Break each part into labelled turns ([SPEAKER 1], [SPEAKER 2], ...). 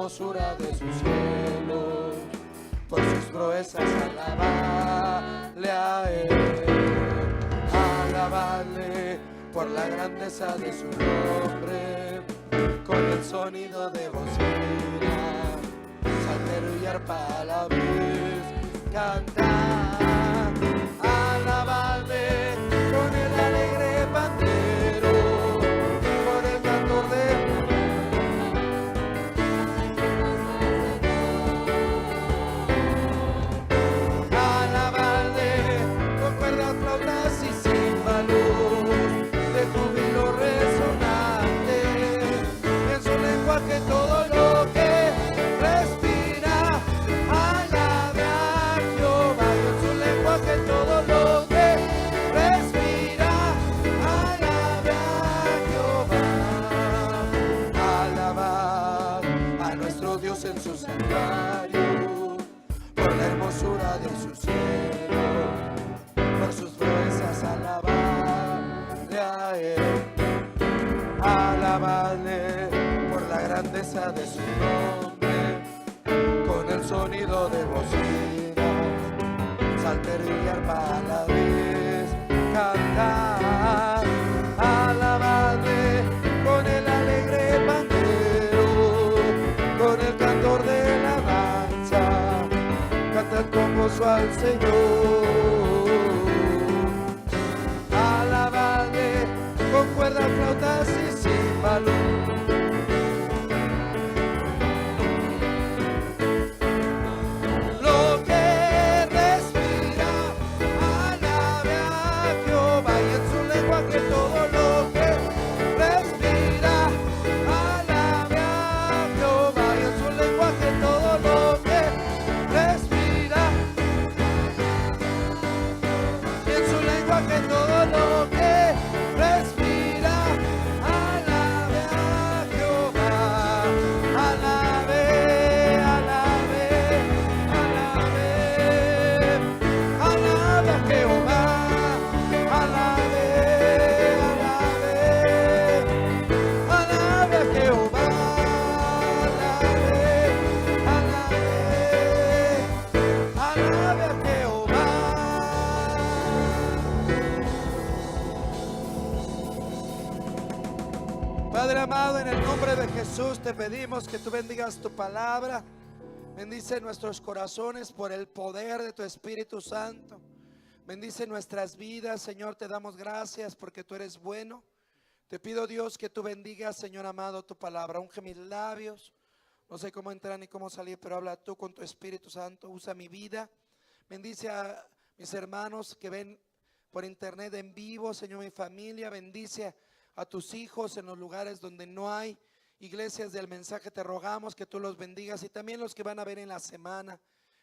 [SPEAKER 1] hermosura de sus cielos, por sus proezas alabadle a él, alabadle por la grandeza de su nombre, con el sonido de bocina, saltero y arpa a la vez, cantar, alabadle con el alegre pandero, con el cantor de flautas y címbalos, de júbilo resonante, en su lenguaje todo lo que respira, alabe a Jehová, en su lenguaje todo lo que respira, alabe a Jehová, alabad a nuestro Dios en su santuario, por la hermosura de su cielo, por sus proezas alabadle a él, alabadle por la grandeza de su nombre, con el sonido de bocina, saltero y arpa a la vez, cantar, alabadle con el alegre pandero, con el cantor de la danza, cantad con gozo al Señor. Alabadle con cuerdas, flautas y címbalos. Lo que respira, alabe a Jehová, y en su lenguaje todo lo que respira, alabe a Jehová, y en su lenguaje todo lo que respira, y en su lenguaje todo lo que respira, alabe a Jehová, alabe, alabe, alabe, alabe a Jehová, alabe, alabe, alabe a Jehová, alabe, alabe, alabe a Jehová. Padre amado, en el nombre de Jesús te pedimos que tú bendigas tu palabra. Bendice nuestros corazones por el poder de tu Espíritu Santo. Bendice nuestras vidas, Señor, te damos gracias porque tú eres bueno. Te pido, Dios, que tú bendigas, Señor amado, tu palabra. Unge mis labios. No sé cómo entrar ni cómo salir, pero habla tú con tu Espíritu Santo. Usa mi vida. Bendice a mis hermanos que ven por internet en vivo, Señor, mi familia. Bendice a tus hijos en los lugares donde no hay iglesias del mensaje. Te rogamos que tú los bendigas, y también los que van a ver en la semana.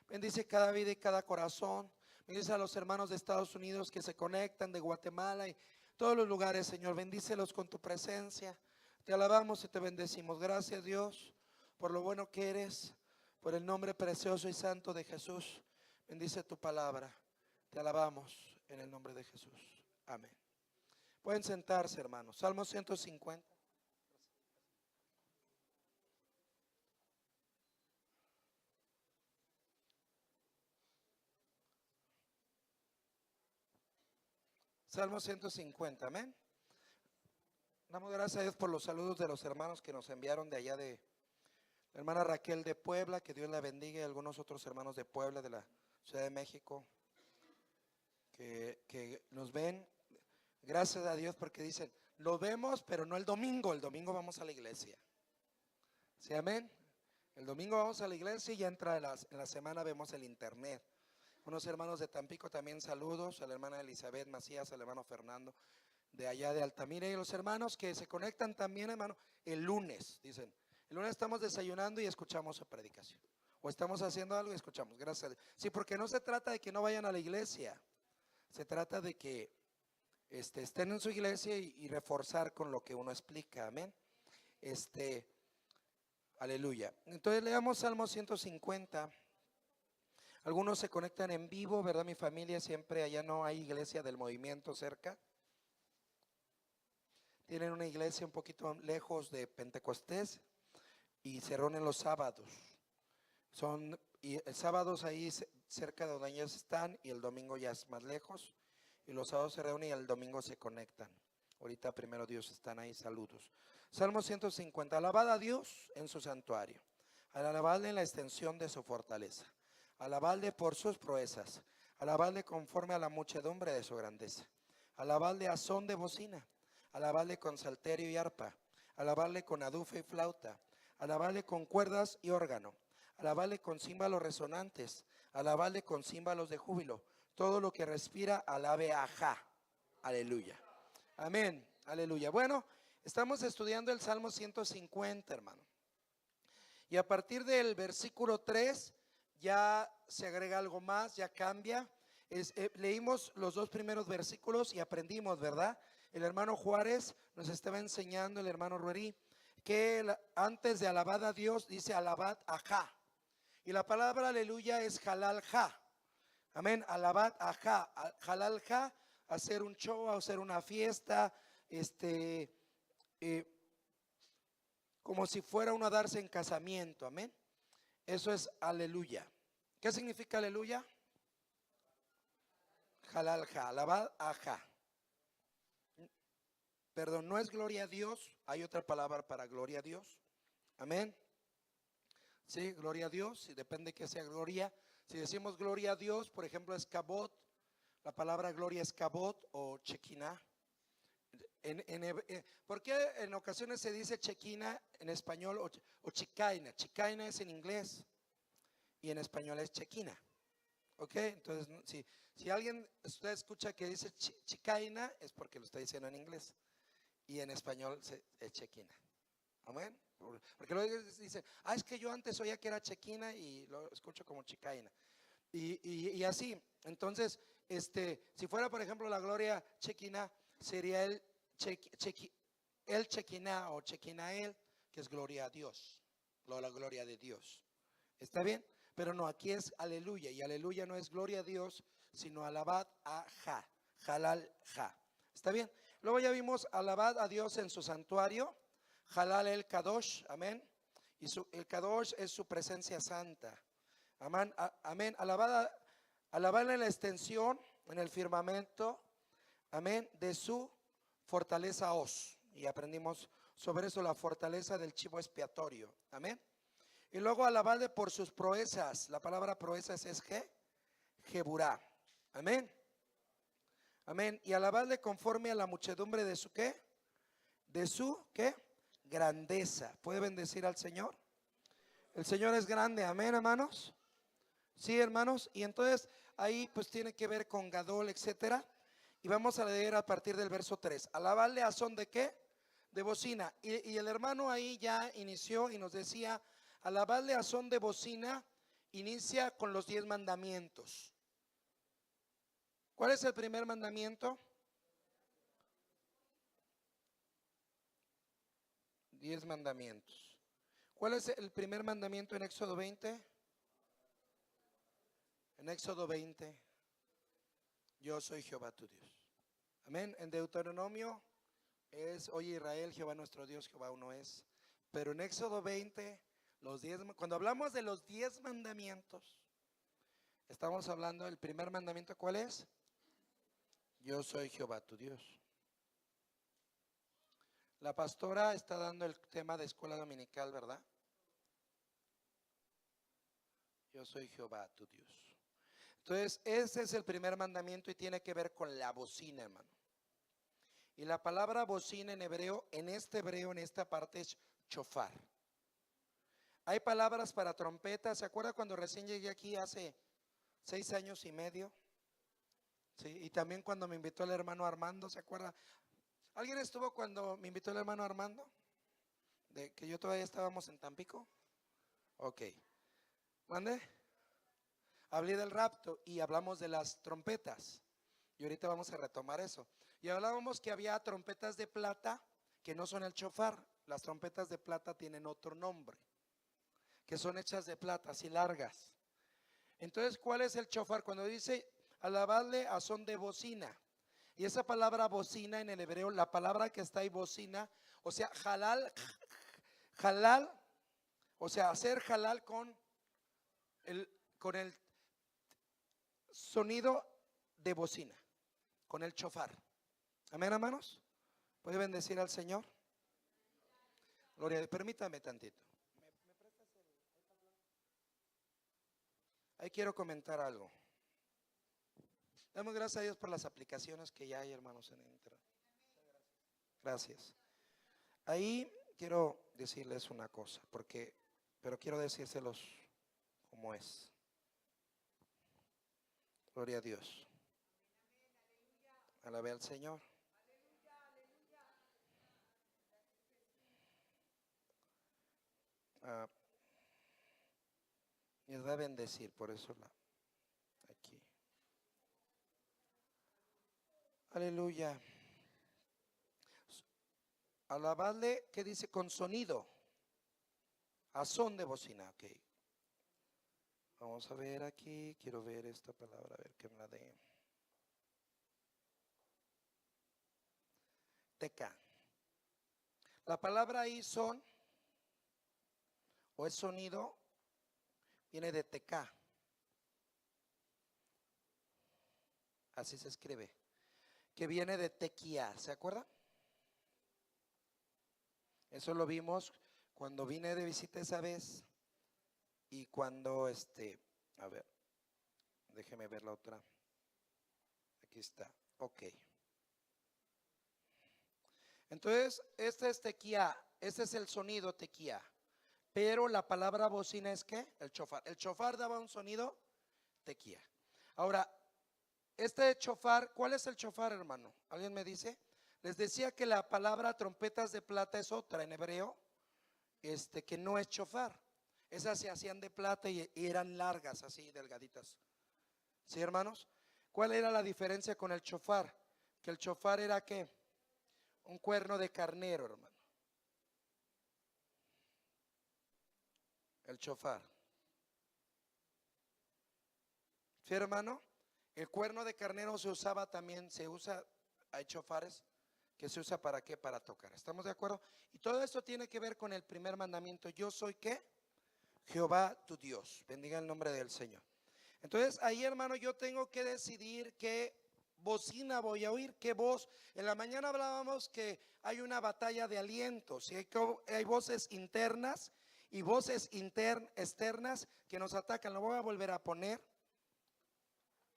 [SPEAKER 1] Bendice cada vida y cada corazón. Bendice a los hermanos de Estados Unidos que se conectan, de Guatemala y todos los lugares, Señor. Bendícelos con tu presencia. Te alabamos y te bendecimos. Gracias, Dios, por lo bueno que eres, por el nombre precioso y santo de Jesús. Bendice tu palabra. Te alabamos en el nombre de Jesús. Amén. Pueden sentarse, hermanos. Salmo 150. Salmo 150, amén. Damos gracias a Dios por los saludos de los hermanos que nos enviaron de allá, de la hermana Raquel de Puebla, que Dios la bendiga, y algunos otros hermanos de Puebla, de la Ciudad de México, que nos ven. Gracias a Dios porque dicen, lo vemos, pero no el domingo vamos a la iglesia. ¿Sí, amén? El domingo vamos a la iglesia y ya entra en la semana vemos el internet. Unos hermanos de Tampico también saludos, a la hermana Elizabeth Macías, al hermano Fernando de allá de Altamira, y los hermanos que se conectan también, hermano, el lunes, dicen, el lunes estamos desayunando y escuchamos su predicación, o estamos haciendo algo y escuchamos, gracias a Dios. Sí, porque no se trata de que no vayan a la iglesia, se trata de que estén en su iglesia y reforzar con lo que uno explica, amén. Aleluya. Entonces leamos Salmo 150. Algunos se conectan en vivo, ¿verdad? Mi familia siempre, allá no hay iglesia del movimiento cerca. Tienen una iglesia un poquito lejos de Pentecostés, y se reúnen los sábados. Y el sábado es ahí cerca de donde ellos están y el domingo ya es más lejos. Y los sábados se reúnen y el domingo se conectan. Ahorita primero Dios están ahí, saludos. Salmo 150, alabad a Dios en su santuario, alabadle en la extensión de su fortaleza, alabadle por sus proezas, alabadle conforme a la muchedumbre de su grandeza, alabadle a son de bocina, alabadle con salterio y arpa, alabadle con adufe y flauta, alabadle con cuerdas y órgano, alabadle con címbalos resonantes, alabadle con címbalos de júbilo. Todo lo que respira, alabe a Jah. Aleluya. Amén. Aleluya. Bueno, estamos estudiando el Salmo 150, hermano. Y a partir del versículo 3 ya se agrega algo más, ya cambia. Leímos los dos primeros versículos y aprendimos, ¿verdad? El hermano Juárez nos estaba enseñando, el hermano Ruerí, que antes de alabad a Dios dice alabad a Jah. Y la palabra aleluya es halal Jah. Amén, alabad a Jah, halal Jah, hacer un show, hacer una fiesta, como si fuera uno a darse en casamiento, amén. Eso es aleluya. ¿Qué significa aleluya? Halal Jah, alabad a Jah. Perdón, no es gloria a Dios, hay otra palabra para gloria a Dios, amén. Sí, gloria a Dios, y depende que sea gloria. Si decimos gloria a Dios, por ejemplo, es kabot. La palabra gloria es kabot o chequina. ¿Por qué en ocasiones se dice chequina en español o chicaina? Chicaina es en inglés y en español es chequina. ¿Ok? Entonces, si alguien, usted escucha que dice chicaina, es porque lo está diciendo en inglés. Y en español es chequina. Amén. Porque luego dicen, es que yo antes oía que era chequina y lo escucho como chicaina. Y así, entonces, si fuera por ejemplo la gloria chequina, sería el chequina o chequinael, que es gloria a Dios, la gloria de Dios. ¿Está bien? Pero no, aquí es aleluya, y aleluya no es gloria a Dios, sino alabad a Jah, halal Jah. ¿Está bien? Luego ya vimos alabad a Dios en su santuario, halal el kadosh, amén. Y el kadosh es su presencia santa. Amén, amén. Alabadle en la extensión, en el firmamento, amén, de su fortaleza os. Y aprendimos sobre eso, la fortaleza del chivo expiatorio, amén. Y luego alabadle por sus proezas. La palabra proezas es Jeburá, amén. Amén. Y alabadle conforme a la muchedumbre de su ¿qué? De su ¿qué? Grandeza. ¿Puede bendecir al Señor? El Señor es grande, amén, hermanos. Sí, hermanos, y entonces ahí pues tiene que ver con Gadol, etcétera. Y vamos a leer a partir del verso 3. Alabarle a son de ¿qué? De bocina. Y el hermano ahí ya inició y nos decía, alabarle a son de bocina, inicia con los 10 mandamientos. ¿Cuál es el primer mandamiento? 10 mandamientos. ¿Cuál es el primer mandamiento en Éxodo 20? En Éxodo 20, yo soy Jehová tu Dios. Amén. En Deuteronomio es, oye Israel, Jehová nuestro Dios, Jehová uno es. Pero en Éxodo 20, cuando hablamos de los 10 mandamientos, estamos hablando del primer mandamiento, ¿cuál es? Yo soy Jehová tu Dios. La pastora está dando el tema de escuela dominical, ¿verdad? Yo soy Jehová tu Dios. Entonces, ese es el primer mandamiento y tiene que ver con la bocina, hermano. Y la palabra bocina en hebreo, en esta parte es chofar. Hay palabras para trompeta. ¿Se acuerda cuando recién llegué aquí hace 6 años y medio? Sí, y también cuando me invitó el hermano Armando, ¿se acuerda? ¿Alguien estuvo cuando me invitó el hermano Armando? De que yo todavía estábamos en Tampico. Ok. ¿Mande? Hablé del rapto y hablamos de las trompetas. Y ahorita vamos a retomar eso. Y hablábamos que había trompetas de plata que no son el chofar. Las trompetas de plata tienen otro nombre, que son hechas de plata, así largas. Entonces, ¿cuál es el chofar? Cuando dice alabadle a son de bocina. Y esa palabra bocina en el hebreo, la palabra que está ahí bocina, o sea, halal, O sea, hacer halal con el sonido de bocina, con el chofar. Amén, hermanos. ¿Puede bendecir al Señor? Gloria a Dios. Permítame tantito. Ahí quiero comentar algo. Damos gracias a Dios por las aplicaciones que ya hay, hermanos, en internet. Gracias. Ahí quiero decirles una cosa, pero quiero decírselos como es. Gloria a Dios. Alabe al Señor. Les va a bendecir, por eso aquí. Aleluya. Alabadle, ¿qué dice? Con sonido, a son de bocina. Ok. Vamos a ver aquí, quiero ver esta palabra, a ver qué me la dé. Teca. La palabra ahí son, o es sonido, viene de teca. Así se escribe. Que viene de tequía, ¿se acuerdan? Eso lo vimos cuando vine de visita esa vez. Y cuando a ver, déjeme ver la otra. Aquí está, ok. Entonces, este es tequía, este es el sonido tequía. Pero la palabra bocina es ¿qué? El chofar. El chofar daba un sonido tequía. Ahora, este chofar, ¿cuál es el chofar, hermano? ¿Alguien me dice? Les decía que la palabra trompetas de plata es otra en hebreo, que no es chofar. Esas se hacían de plata y eran largas, así, delgaditas. ¿Sí, hermanos? ¿Cuál era la diferencia con el chofar? Que el chofar era ¿qué? Un cuerno de carnero, hermano. El chofar. ¿Sí, hermano? El cuerno de carnero se usaba también, se usa, hay chofares que se usa para qué, para tocar. ¿Estamos de acuerdo? Y todo esto tiene que ver con el primer mandamiento. Yo soy ¿qué? Jehová tu Dios. Bendiga el nombre del Señor. Entonces ahí, hermano, yo tengo que decidir qué bocina voy a oír, qué voz. En la mañana hablábamos que hay una batalla de alientos, y hay voces internas y voces externas que nos atacan. Lo voy a volver a poner.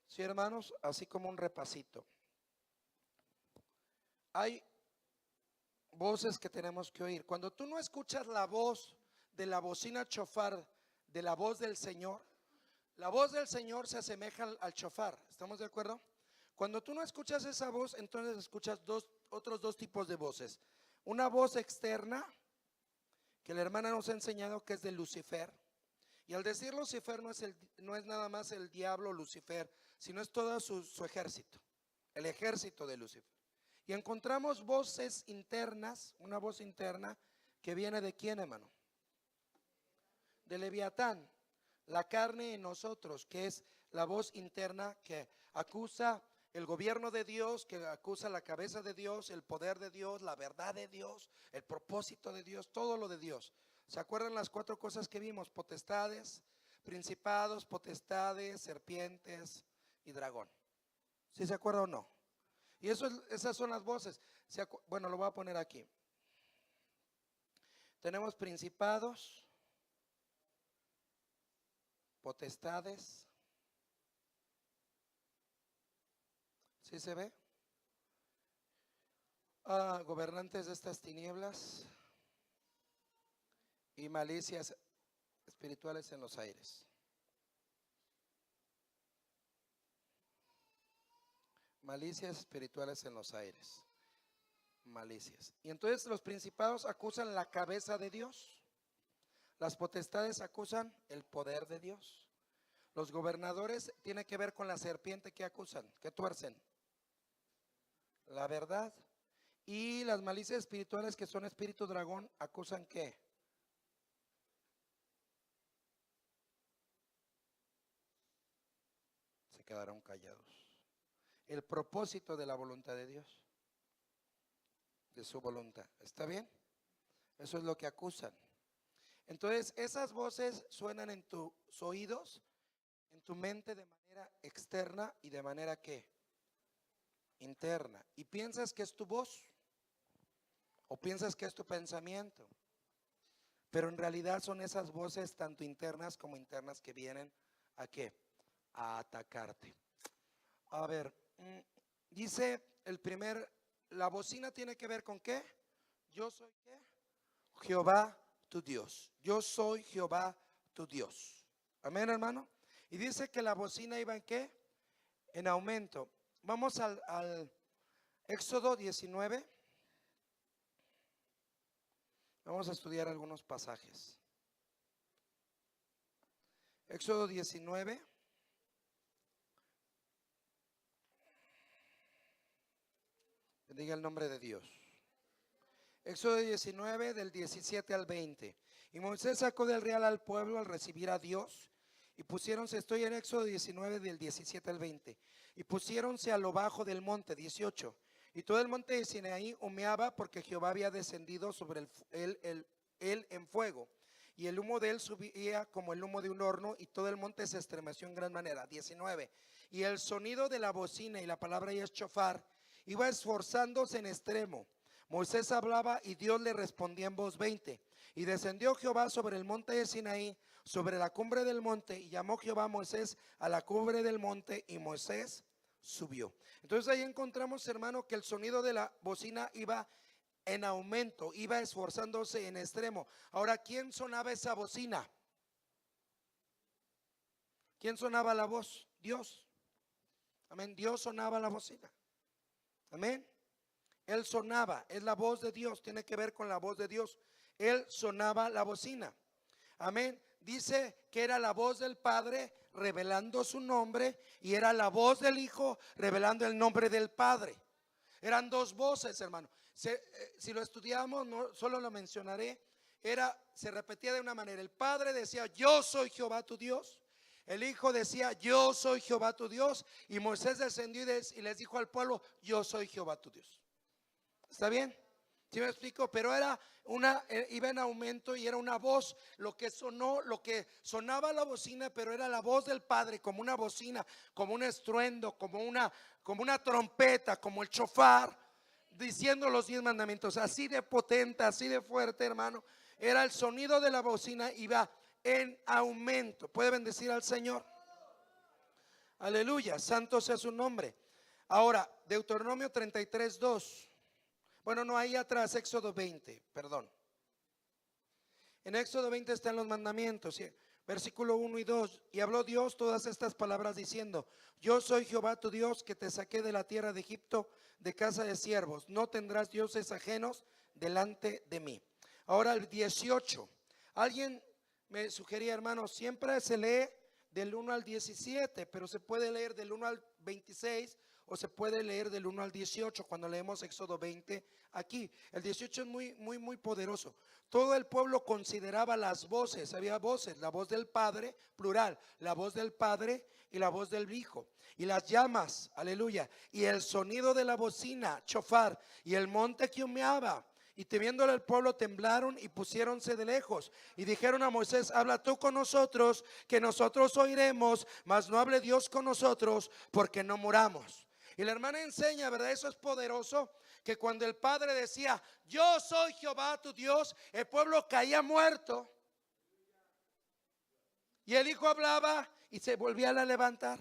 [SPEAKER 1] Sí, hermanos, así como un repasito. Hay voces que tenemos que oír. Cuando tú no escuchas la voz de la bocina chofar, de la voz del Señor, la voz del Señor se asemeja al chofar. ¿Estamos de acuerdo? Cuando tú no escuchas esa voz, entonces escuchas otros dos tipos de voces. Una voz externa, que la hermana nos ha enseñado que es de Lucifer. Y al decir Lucifer no es nada más el diablo Lucifer, sino es todo su ejército, el ejército de Lucifer. Y encontramos voces internas, una voz interna que viene de ¿quién, hermano? De Leviatán, la carne en nosotros, que es la voz interna que acusa el gobierno de Dios, que acusa la cabeza de Dios, el poder de Dios, la verdad de Dios, el propósito de Dios, todo lo de Dios. ¿Se acuerdan las 4 cosas que vimos? Potestades, principados, potestades, serpientes y dragón. ¿Sí se acuerda o no? Y esas son las voces. Bueno, lo voy a poner aquí. Tenemos principados, potestades. ¿Sí se ve? Gobernantes de estas tinieblas y malicias espirituales en los aires. Malicias espirituales en los aires. Malicias. Y entonces los principados acusan la cabeza de Dios. Las potestades acusan el poder de Dios. Los gobernadores tienen que ver con la serpiente que acusan, que tuercen la verdad. Y las malicias espirituales, que son espíritu dragón, acusan ¿qué? Se quedaron callados. El propósito de la voluntad de Dios, de su voluntad. ¿Está bien? Eso es lo que acusan. Entonces esas voces suenan en tus oídos, en tu mente de manera externa y de manera que interna. Y piensas que es tu voz o piensas que es tu pensamiento, pero en realidad son esas voces tanto internas como internas que vienen ¿a qué? A atacarte. A ver, dice la bocina tiene que ver con qué. Yo soy qué, Jehová tu Dios. Yo soy Jehová tu Dios. Amén, hermano. Y dice que la bocina iba en qué, en aumento. Vamos al Éxodo 19. Vamos a estudiar algunos pasajes. Éxodo 19. Bendiga el nombre de Dios. Éxodo 19 del 17 al 20. Y Moisés sacó del real al pueblo al recibir a Dios. Y pusiéronse, estoy en Éxodo 19 del 17 al 20. Y pusiéronse a lo bajo del monte, 18. Y todo el monte de Sinaí humeaba porque Jehová había descendido sobre él en fuego. Y el humo de él subía como el humo de un horno, y todo el monte se estremeció en gran manera. 19. Y el sonido de la bocina, y la palabra ahí es chofar, iba esforzándose en extremo. Moisés hablaba y Dios le respondía en voz. 20. Y descendió Jehová sobre el monte de Sinaí, sobre la cumbre del monte, y llamó Jehová a Moisés a la cumbre del monte, y Moisés subió. Entonces ahí encontramos, hermano, que el sonido de la bocina iba en aumento, iba esforzándose en extremo. Ahora, ¿quién sonaba esa bocina? ¿Quién sonaba la voz? Dios. Amén. Dios sonaba la bocina. Amén. Él sonaba, es la voz de Dios, tiene que ver con la voz de Dios. Él sonaba la bocina. Amén. Dice que era la voz del Padre revelando su nombre, y era la voz del Hijo revelando el nombre del Padre. Eran dos voces, hermano. Si lo estudiamos, no solo lo mencionaré. Se repetía de una manera. El Padre decía: yo soy Jehová tu Dios. El Hijo decía: yo soy Jehová tu Dios. Y Moisés descendió y les dijo al pueblo: yo soy Jehová tu Dios. ¿Está bien? ¿Sí me explico? Pero iba en aumento y era una voz, lo que sonaba la bocina, pero era la voz del Padre, como una bocina, como un estruendo, como una trompeta, como el chofar, diciendo los 10 mandamientos. Así de potente, así de fuerte, hermano. Era el sonido de la bocina, iba en aumento. ¿Puede bendecir al Señor? Aleluya, santo sea su nombre. Ahora, Deuteronomio 33:2. Bueno, no, ahí atrás, Éxodo 20, perdón. En Éxodo 20 están los mandamientos, versículo 1 y 2. Y habló Dios todas estas palabras diciendo: yo soy Jehová tu Dios, que te saqué de la tierra de Egipto, de casa de siervos. No tendrás dioses ajenos delante de mí. Ahora el 18. Alguien me sugería, hermano, siempre se lee del 1 al 17, pero se puede leer del 1 al 26 o se puede leer del 1 al 18 cuando leemos Éxodo 20 aquí. El 18 es muy poderoso. Todo el pueblo consideraba las voces, había voces, la voz del Padre, plural, la voz del Padre y la voz del Hijo, y las llamas, aleluya, y el sonido de la bocina, chofar, y el monte que humeaba. Y temiéndole el pueblo temblaron y pusiéronse de lejos y dijeron a Moisés: habla tú con nosotros, que nosotros oiremos, mas no hable Dios con nosotros, porque no muramos. Y la hermana enseña, ¿verdad? Eso es poderoso, que cuando el Padre decía: yo soy Jehová tu Dios, el pueblo caía muerto, y el Hijo hablaba y se volvía a levantar.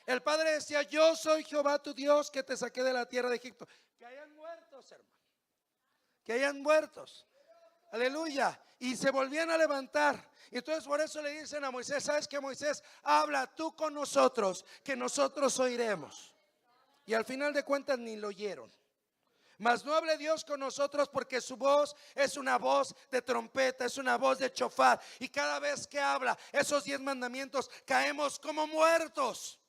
[SPEAKER 1] El Padre decía: yo soy Jehová tu Dios, que te saqué de la tierra de Egipto. Que hayan muertos, hermano, que hayan muertos, aleluya. Y se volvían a levantar. Y entonces por eso le dicen a Moisés: ¿sabes qué, Moisés? Habla tú con nosotros, que nosotros oiremos. Y al final de cuentas ni lo oyeron. Mas no hable Dios con nosotros, porque su voz es una voz de trompeta, es una voz de chofar. Y cada vez que habla esos 10 mandamientos, caemos como muertos.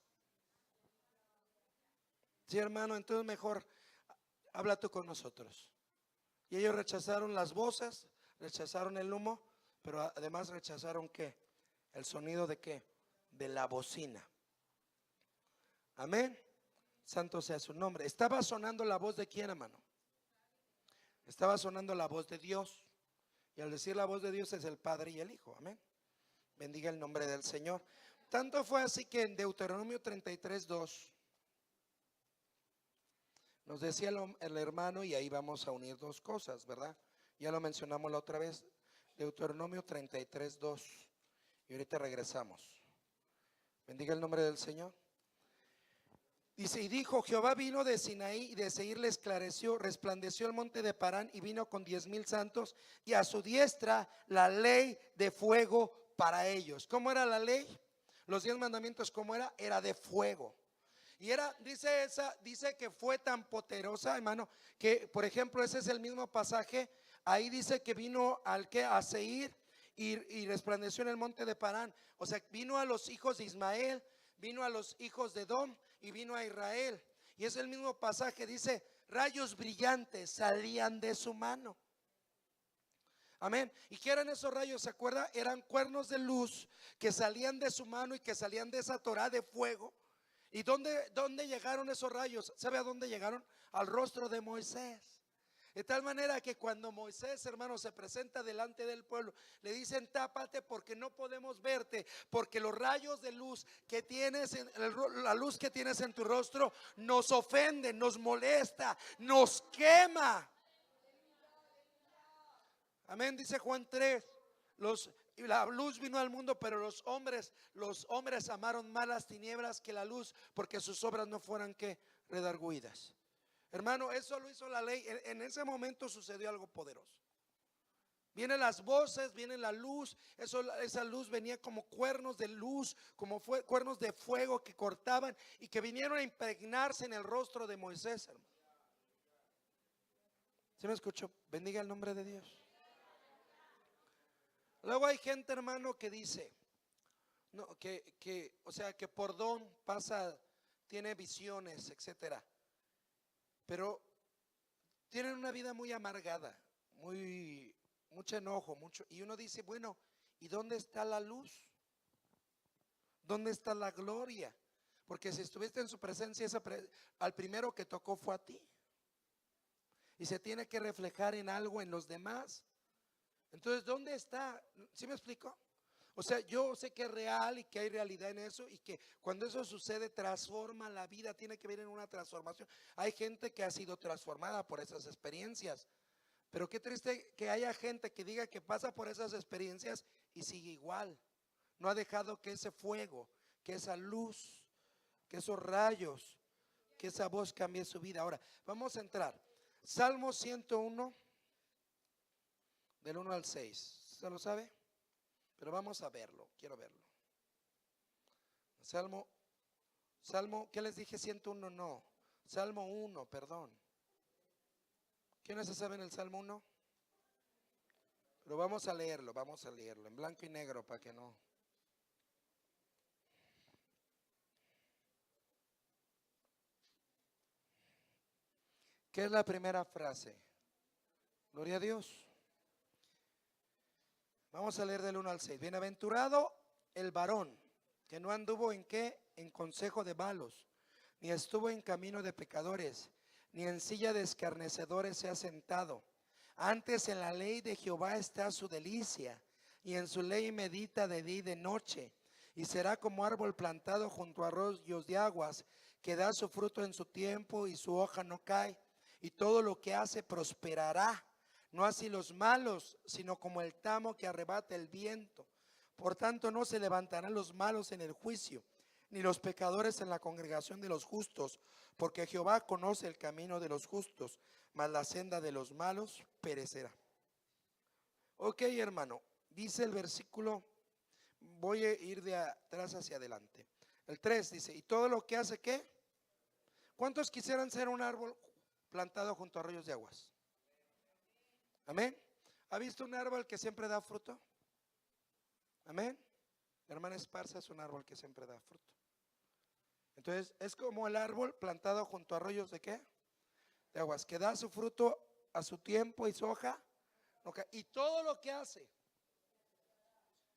[SPEAKER 1] Sí, hermano, entonces mejor habla tú con nosotros. Y ellos rechazaron las voces, rechazaron el humo, pero además rechazaron ¿qué? El sonido de ¿qué? De la bocina. Amén. Santo sea su nombre. Estaba sonando la voz de ¿quién, hermano? Estaba sonando la voz de Dios. Y al decir la voz de Dios es el Padre y el Hijo. Amén. Bendiga el nombre del Señor. Tanto fue así que en Deuteronomio 33:2 nos decía el hermano, y ahí vamos a unir dos cosas, ¿verdad? Ya lo mencionamos la otra vez, Deuteronomio 33:2. Y ahorita regresamos. Bendiga el nombre del Señor. Dice, y dijo, Jehová vino de Sinaí y de Seir le esclareció, resplandeció el monte de Parán y vino con 10,000 santos y a su diestra la ley de fuego para ellos. ¿Cómo era la ley? Los 10 mandamientos, ¿cómo era? Era de fuego. Y era, dice que fue tan poderosa, hermano, que por ejemplo ese es el mismo pasaje. Ahí dice que vino a Seir y resplandeció en el monte de Parán. O sea, vino a los hijos de Ismael, vino a los hijos de Edom y vino a Israel. Y es el mismo pasaje, dice, rayos brillantes salían de su mano. Amén. ¿Y qué eran esos rayos? ¿Se acuerda? Eran cuernos de luz que salían de su mano y que salían de esa Torá de fuego. ¿Y dónde llegaron esos rayos? ¿Sabe a dónde llegaron? Al rostro de Moisés. De tal manera que cuando Moisés, hermano, se presenta delante del pueblo, le dicen, tápate porque no podemos verte, porque los rayos de luz que tienes, la luz que tienes en tu rostro nos ofende, nos molesta, nos quema. Amén, dice Juan 3. La luz vino al mundo, pero los hombres amaron más las tinieblas que la luz, porque sus obras no fueran que redargüidas. Hermano, eso lo hizo la ley. En ese momento sucedió algo poderoso. Vienen las voces, viene la luz. Esa luz venía como cuernos de luz, cuernos de fuego que cortaban y que vinieron a impregnarse en el rostro de Moisés, hermano. ¿Sí me escuchó? Bendiga el nombre de Dios. Luego hay gente, hermano, que dice no, o sea, que por don pasa, tiene visiones, etcétera, pero tienen una vida muy amargada, mucho enojo, y uno dice, bueno, ¿y dónde está la luz? ¿Dónde está la gloria? Porque si estuviste en su presencia, al primero que tocó fue a ti, y se tiene que reflejar en algo en los demás. Entonces, ¿dónde está? ¿Sí me explico? O sea, yo sé que es real y que hay realidad en eso, y que cuando eso sucede transforma la vida, tiene que ver en una transformación. Hay gente que ha sido transformada por esas experiencias, pero qué triste que haya gente que diga que pasa por esas experiencias y sigue igual. No ha dejado que ese fuego, que esa luz, que esos rayos, que esa voz cambie su vida. Ahora, vamos a entrar. Salmo 101, del 1 al 6. ¿Se lo sabe? Pero vamos a verlo, quiero verlo. Salmo, ¿qué les dije? 101, no. Salmo 1, perdón. ¿Quiénes se saben el Salmo 1? Pero vamos a leerlo en blanco y negro para que no. ¿Qué es la primera frase? Gloria a Dios. Vamos a leer del 1 al 6. Bienaventurado el varón que no anduvo en qué, en consejo de malos, ni estuvo en camino de pecadores, ni en silla de escarnecedores se ha sentado. Antes en la ley de Jehová está su delicia, y en su ley medita de día y de noche. Y será como árbol plantado junto a arroyos de aguas, que da su fruto en su tiempo y su hoja no cae, y todo lo que hace prosperará. No así los malos, sino como el tamo que arrebata el viento. Por tanto, no se levantarán los malos en el juicio, ni los pecadores en la congregación de los justos, porque Jehová conoce el camino de los justos, mas la senda de los malos perecerá. Ok, hermano, dice el versículo, voy a ir de atrás hacia adelante. El 3 dice, ¿y todo lo que hace qué? ¿Cuántos quisieran ser un árbol plantado junto a arroyos de aguas? Amén. ¿Ha visto un árbol que siempre da fruto? Amén. La hermana Esparza es un árbol que siempre da fruto. Entonces es como el árbol plantado junto a arroyos de qué? De aguas, que da su fruto a su tiempo y su hoja. Y todo lo que hace,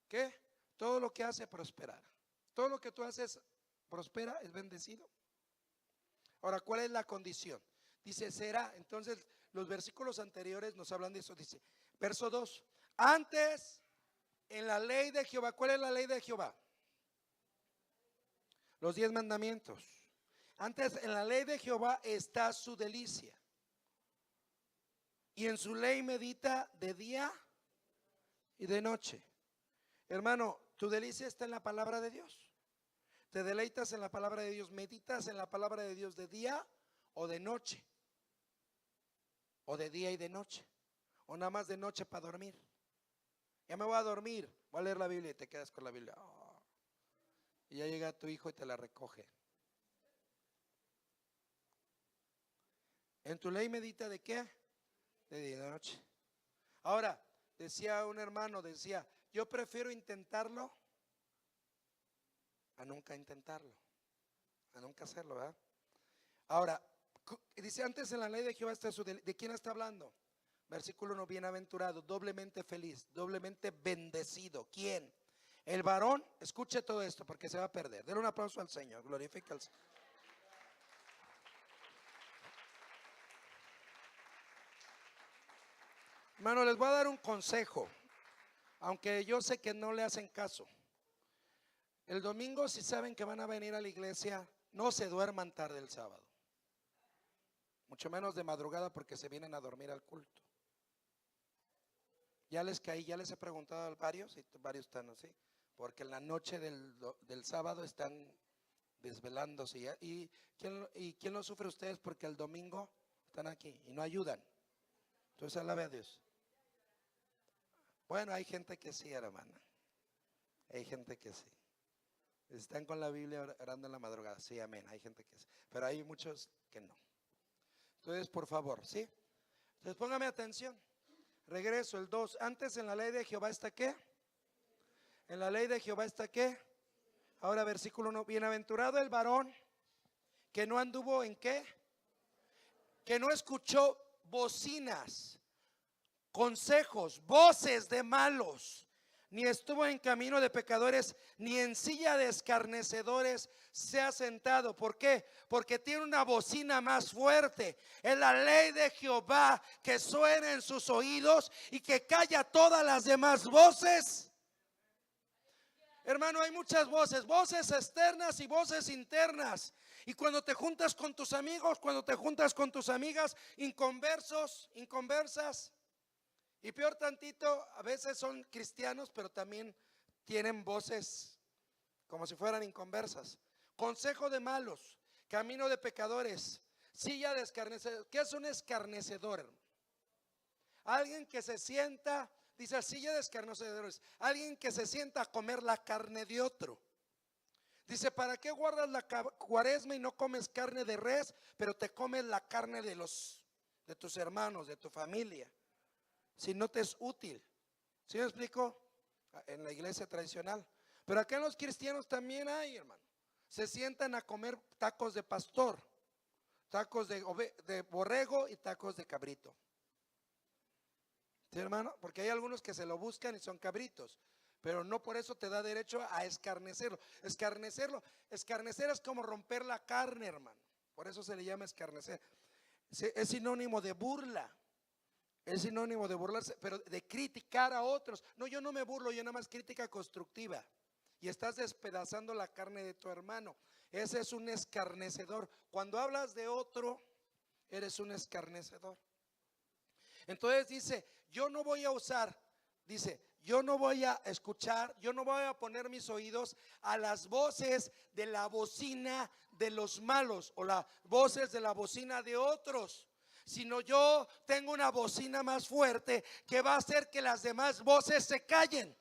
[SPEAKER 1] ¿qué? Todo lo que hace prosperar. Todo lo que tú haces prospera, es bendecido. Ahora, ¿cuál es la condición? Dice, será. Entonces los versículos anteriores nos hablan de eso. Dice, verso 2, Antes, en la ley de Jehová, ¿cuál es la ley de Jehová? Los 10 mandamientos. Antes, en la ley de Jehová está su delicia, y en su ley medita de día y de noche. Hermano, tu delicia está en la palabra de Dios. Te deleitas en la palabra de Dios, meditas en la palabra de Dios de día o de noche, o de día y de noche, o nada más de noche para dormir. Ya me voy a dormir, voy a leer la Biblia y te quedas con la Biblia. Y ya llega tu hijo y te la recoge. En tu ley medita de qué? De día y de noche. Ahora, decía un hermano, decía, yo prefiero intentarlo a nunca intentarlo, a nunca hacerlo, ¿verdad? Ahora, dice, antes en la ley de Jehová está su delicia. ¿De quién está hablando? Versículo 1, bienaventurado, doblemente feliz, doblemente bendecido. ¿Quién? El varón. Escuche todo esto porque se va a perder. Denle un aplauso al Señor, glorifica al Señor. Hermano, les voy a dar un consejo, aunque yo sé que no le hacen caso. El domingo, si saben que van a venir a la iglesia, no se duerman tarde el sábado, mucho menos de madrugada, porque se vienen a dormir al culto. Ya les caí, ya les he preguntado a varios, y varios están así, porque en la noche del sábado están desvelándose. ¿Y quién lo sufre ustedes? Porque el domingo están aquí y no ayudan. Entonces alabe a Dios. Bueno, hay gente que sí, hermana. Hay gente que sí. Están con la Biblia orando en la madrugada. Sí, amén. Hay gente que sí. Pero hay muchos que no. Entonces, por favor, ¿sí? Entonces, póngame atención. Regreso, el 2. Antes en la ley de Jehová está ¿qué? En la ley de Jehová está ¿qué? Ahora versículo 1. Bienaventurado el varón que no anduvo en ¿qué? Que no escuchó bocinas, consejos, voces de malos, ni estuvo en camino de pecadores, ni en silla de escarnecedores se ha sentado. ¿Por qué? Porque tiene una bocina más fuerte. Es la ley de Jehová que suena en sus oídos y que calla todas las demás voces. Hermano, hay muchas voces, voces externas y voces internas. Y cuando te juntas con tus amigos, cuando te juntas con tus amigas, inconversos, inconversas, y peor tantito, a veces son cristianos, pero también tienen voces como si fueran inconversas. Consejo de malos, camino de pecadores, silla de escarnecedores. ¿Qué es un escarnecedor? Alguien que se sienta, dice silla de escarnecedores, alguien que se sienta a comer la carne de otro. Dice, ¿para qué guardas la cuaresma y no comes carne de res, pero te comes la carne de tus hermanos, de tu familia? Si no te es útil. ¿Sí me explico? En la iglesia tradicional. Pero acá en los cristianos también hay, hermano. Se sientan a comer tacos de pastor, tacos de borrego y tacos de cabrito. ¿Sí, hermano? Porque hay algunos que se lo buscan y son cabritos, pero no por eso te da derecho a escarnecerlo. Escarnecer es como romper la carne, hermano. Por eso se le llama escarnecer. Es sinónimo de burla. Es sinónimo de burlarse, pero de criticar a otros. No, yo no me burlo, yo nada más crítica constructiva. Y estás despedazando la carne de tu hermano. Ese es un escarnecedor. Cuando hablas de otro, eres un escarnecedor. Entonces dice, yo no voy a usar, dice, yo no voy a escuchar, yo no voy a poner mis oídos a las voces de la bocina de los malos o las voces de la bocina de otros, sino yo tengo una bocina más fuerte que va a hacer que las demás voces se callen.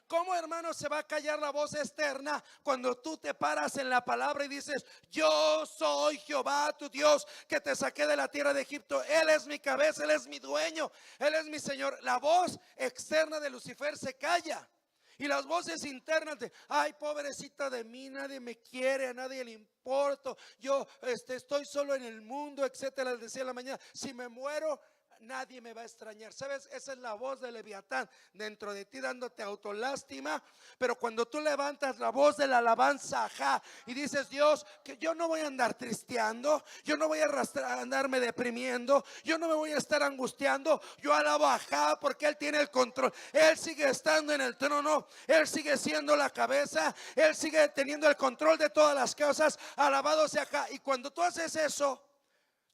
[SPEAKER 1] ¿Cómo, hermano, se va a callar la voz externa cuando tú te paras en la palabra y dices, yo soy Jehová tu Dios que te saqué de la tierra de Egipto? Él es mi cabeza, Él es mi dueño, Él es mi Señor. La voz externa de Lucifer se calla. Y las voces internas de, ay, pobrecita de mí, nadie me quiere, a nadie le importo, yo estoy solo en el mundo, etcétera. Les decía en la mañana, si me muero, nadie me va a extrañar. ¿Sabes? Esa es la voz de Leviatán dentro de ti, dándote autolástima. Pero cuando tú levantas la voz de la alabanza, ajá, y dices: Dios, que yo no voy a andar tristeando, yo no voy a andarme deprimiendo, yo no me voy a estar angustiando. Yo alabo a Ajá porque Él tiene el control. Él sigue estando en el trono, Él sigue siendo la cabeza, Él sigue teniendo el control de todas las cosas. Alabado sea Ajá. Y cuando tú haces eso,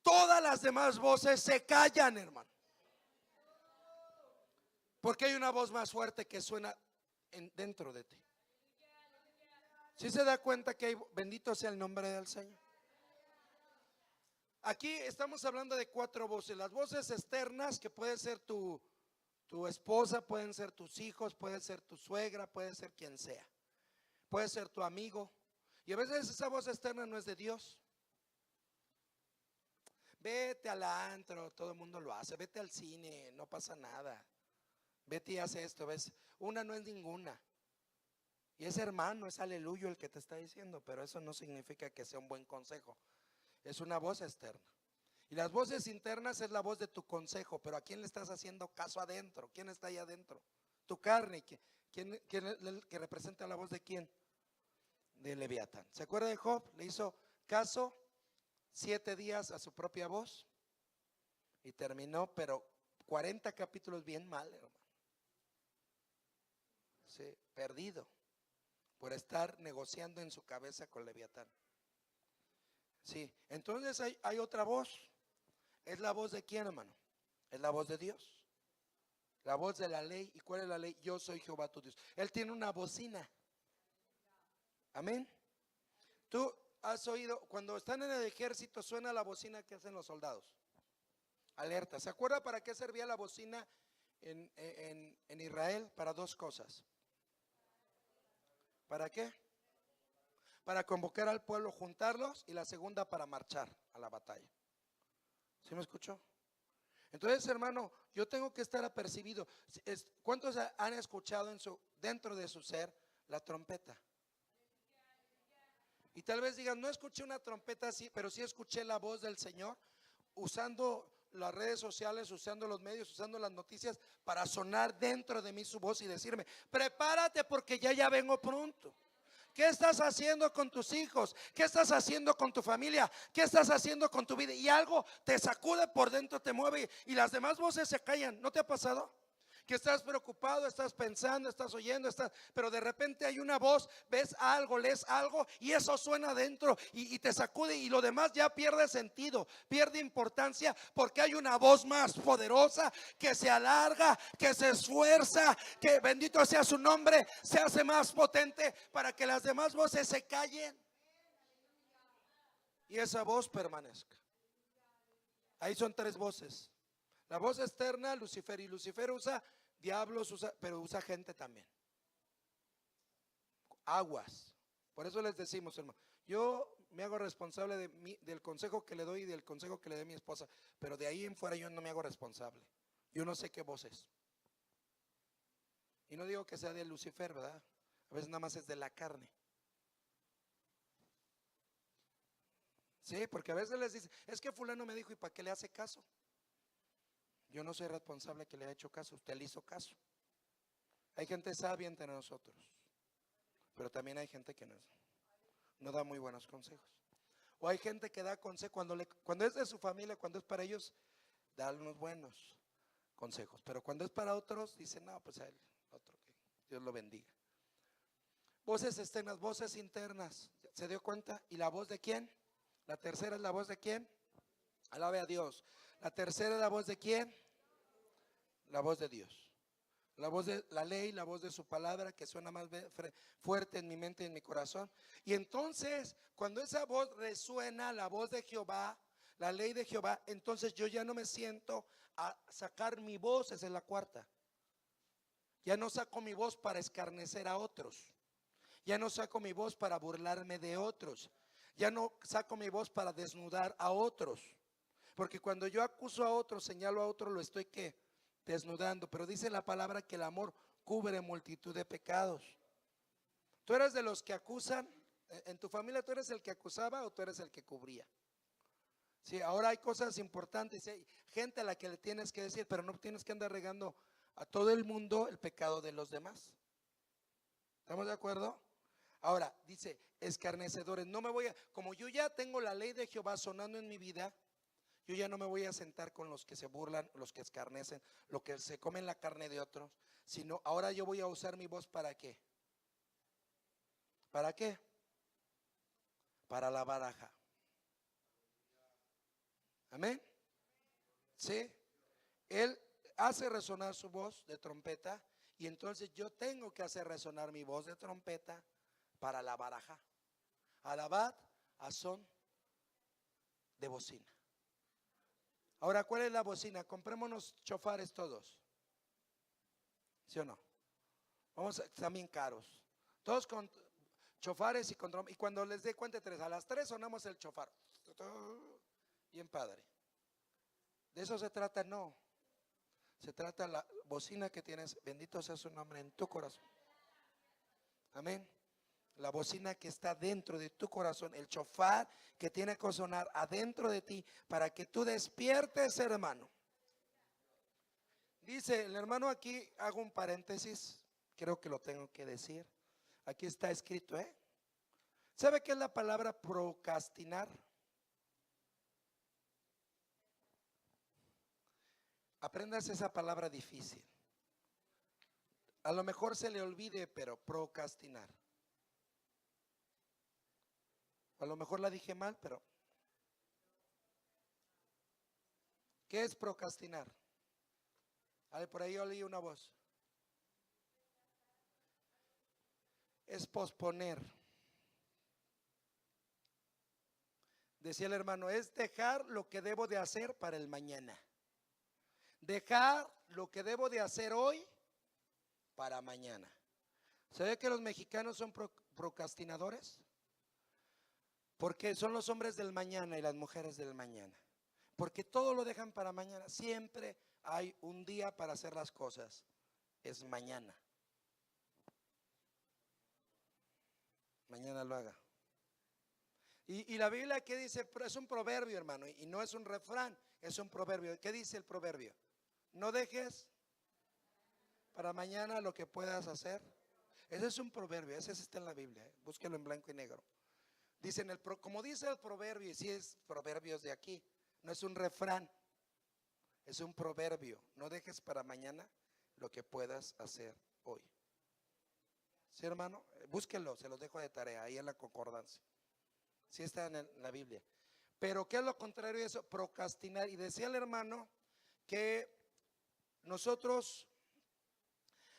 [SPEAKER 1] todas las demás voces se callan, hermano. Porque hay una voz más fuerte que suena dentro de ti. ¿Sí se da cuenta que bendito sea el nombre del Señor? Aquí estamos hablando de 4 voces. Las voces externas, que puede ser tu esposa, pueden ser tus hijos, puede ser tu suegra, puede ser quien sea, puede ser tu amigo. Y a veces esa voz externa no es de Dios. Vete al antro, todo el mundo lo hace. Vete al cine, no pasa nada. Vete y hace esto, ¿ves? Una no es ninguna. Y es hermano, es aleluya el que te está diciendo, pero eso no significa que sea un buen consejo. Es una voz externa. Y las voces internas es la voz de tu consejo. Pero ¿a quién le estás haciendo caso adentro? ¿Quién está ahí adentro? Tu carne. ¿Quién que representa la voz de quién? De Leviatán. ¿Se acuerda de Job? Le hizo caso 7 días a su propia voz y terminó, pero 40 capítulos bien mal, hermano. Sí, perdido por estar negociando en su cabeza con Leviatán. Sí, entonces hay otra voz. ¿Es la voz de quién, hermano? Es la voz de Dios. La voz de la ley. ¿Y cuál es la ley? Yo soy Jehová tu Dios. Él tiene una bocina. Amén. Tú has oído, cuando están en el ejército suena la bocina que hacen los soldados. Alerta. ¿Se acuerda para qué servía la bocina en Israel? Para 2 cosas. ¿Para qué? Para convocar al pueblo, juntarlos, y la segunda para marchar a la batalla. ¿Sí me escuchó? Entonces, hermano, yo tengo que estar apercibido. ¿Cuántos han escuchado dentro de su ser la trompeta? Y tal vez digan: no escuché una trompeta así, pero sí escuché la voz del Señor usando las redes sociales, usando los medios, usando las noticias para sonar dentro de mí su voz y decirme: prepárate porque ya vengo pronto. ¿Qué estás haciendo con tus hijos? ¿Qué estás haciendo con tu familia? ¿Qué estás haciendo con tu vida? Y algo te sacude por dentro, te mueve, y las demás voces se callan. ¿No te ha pasado? Que estás preocupado, estás pensando, estás oyendo, pero de repente hay una voz, ves algo, lees algo, y eso suena adentro y te sacude, y lo demás ya pierde sentido, pierde importancia, porque hay una voz más poderosa que se alarga, que se esfuerza, que bendito sea su nombre, se hace más potente para que las demás voces se callen y esa voz permanezca. Ahí son 3 voces. La voz externa, Lucifer, y Lucifer usa diablos, pero usa gente también. Aguas. Por eso les decimos, hermano, yo me hago responsable del consejo que le doy y del consejo que le dé mi esposa, pero de ahí en fuera yo no me hago responsable. Yo no sé qué voz es. Y no digo que sea de Lucifer, ¿verdad? A veces nada más es de la carne. Sí, porque a veces les dice: es que fulano me dijo, ¿y para qué le hace caso? Yo no soy responsable que le haya hecho caso, usted le hizo caso. Hay gente sabia entre nosotros, pero también hay gente que no da muy buenos consejos. O hay gente que da consejos cuando es de su familia, cuando es para ellos, da unos buenos consejos. Pero cuando es para otros, dice: no, pues a él, otro, que Dios lo bendiga. Voces externas, voces internas. ¿Se dio cuenta? ¿Y la voz de quién? La tercera es la voz de quién. Alabe a Dios. La tercera es la voz de quién. La voz de Dios. La voz de la ley, la voz de su palabra, que suena más fuerte en mi mente y en mi corazón. Y entonces, cuando esa voz resuena, la voz de Jehová, la ley de Jehová, entonces yo ya no me siento a sacar mi voz. Esa es la cuarta. Ya no saco mi voz para escarnecer a otros. Ya no saco mi voz para burlarme de otros. Ya no saco mi voz para desnudar a otros. Porque cuando yo acuso a otro, señalo a otro, lo estoy ¿qué? Desnudando. Pero dice la palabra que el amor cubre multitud de pecados. ¿Tú eres de los que acusan? ¿En tu familia tú eres el que acusaba o tú eres el que cubría? Sí, ahora hay cosas importantes, hay gente a la que le tienes que decir, pero no tienes que andar regando a todo el mundo el pecado de los demás. ¿Estamos de acuerdo? Ahora, dice, escarnecedores, no me voy a, como yo ya tengo la ley de Jehová sonando en mi vida, yo ya no me voy a sentar con los que se burlan, los que escarnecen, los que se comen la carne de otros, sino ahora yo voy a usar mi voz ¿para qué? ¿Para qué? Para la baraja. Amén. Sí. Él hace resonar su voz de trompeta y entonces yo tengo que hacer resonar mi voz de trompeta para la baraja. Alabad a son de bocina. Ahora, ¿cuál es la bocina? Comprémonos chofares todos. ¿Sí o no? Están bien caros. Todos con chofares y cuando les dé cuenta 3, a las 3 sonamos el chofar. Bien padre. De eso se trata, no. Se trata la bocina que tienes, bendito sea su nombre, en tu corazón. Amén. La bocina que está dentro de tu corazón, el chofar que tiene que sonar adentro de ti para que tú despiertes, hermano. Dice el hermano aquí, hago un paréntesis, creo que lo tengo que decir. Aquí está escrito, ¿eh? ¿Sabe qué es la palabra procrastinar? Aprendas esa palabra difícil. A lo mejor se le olvide, pero procrastinar. A lo mejor la dije mal, pero ¿qué es procrastinar? A ver, por ahí oí una voz. Es posponer. Decía el hermano, es dejar lo que debo de hacer para el mañana. Dejar lo que debo de hacer hoy para mañana. ¿Sabe que los mexicanos son procrastinadores? Porque son los hombres del mañana y las mujeres del mañana. Porque todo lo dejan para mañana. Siempre hay un día para hacer las cosas. Es mañana. Mañana lo haga. Y la Biblia, ¿qué dice? Es un proverbio, hermano, y no es un refrán, es un proverbio. ¿Qué dice el proverbio? No dejes para mañana lo que puedas hacer. Ese es un proverbio, ese está en la Biblia, búsquelo en blanco y negro. Dicen como dice el proverbio, y si es proverbios de aquí, no es un refrán, es un proverbio. No dejes para mañana lo que puedas hacer hoy. ¿Sí, hermano? Búsquelo, se los dejo de tarea ahí en la concordancia. Sí está en la Biblia. Pero ¿qué es lo contrario de eso? Procrastinar. Y decía el hermano que nosotros,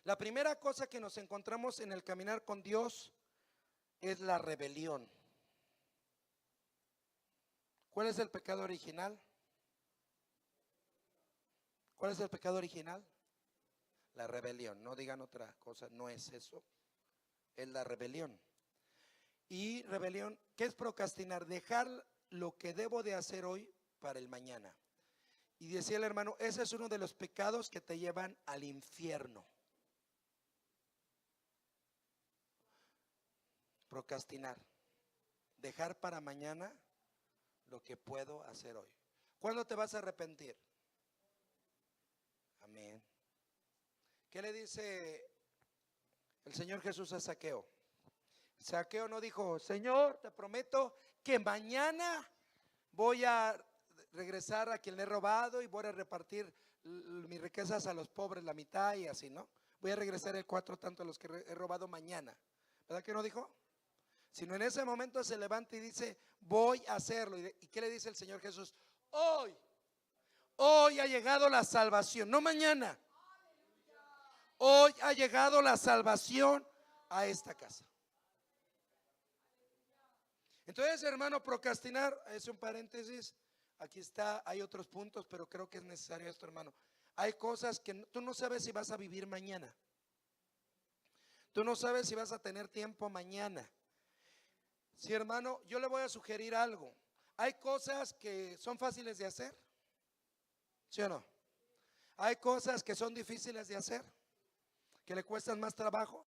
[SPEAKER 1] la primera cosa que nos encontramos en el caminar con Dios es la rebelión. ¿Cuál es el pecado original? ¿Cuál es el pecado original? La rebelión. No digan otra cosa, no es eso. Es la rebelión. Y rebelión, ¿qué es procrastinar? Dejar lo que debo de hacer hoy para el mañana. Y decía el hermano, ese es uno de los pecados que te llevan al infierno. Procrastinar. Dejar para mañana lo que puedo hacer hoy. ¿Cuándo te vas a arrepentir? Amén. ¿Qué le dice el Señor Jesús a Zaqueo? Zaqueo no dijo, Señor, te prometo que mañana voy a regresar a quien le he robado y voy a repartir mis riquezas a los pobres, la mitad y así, ¿no? Voy a regresar el 4 tanto a los que he robado mañana. ¿Verdad que no dijo? Sino en ese momento se levanta y dice, voy a hacerlo. ¿Y qué le dice el Señor Jesús? Hoy ha llegado la salvación, no mañana. Hoy ha llegado la salvación a esta casa. Entonces, hermano, procrastinar es un paréntesis. Aquí está, hay otros puntos, pero creo que es necesario esto, hermano. Hay cosas que tú no sabes si vas a vivir mañana. Tú no sabes si vas a tener tiempo mañana. Sí, hermano, yo le voy a sugerir algo. Hay cosas que son fáciles de hacer, ¿sí o no? Hay cosas que son difíciles de hacer, que le cuestan más trabajo.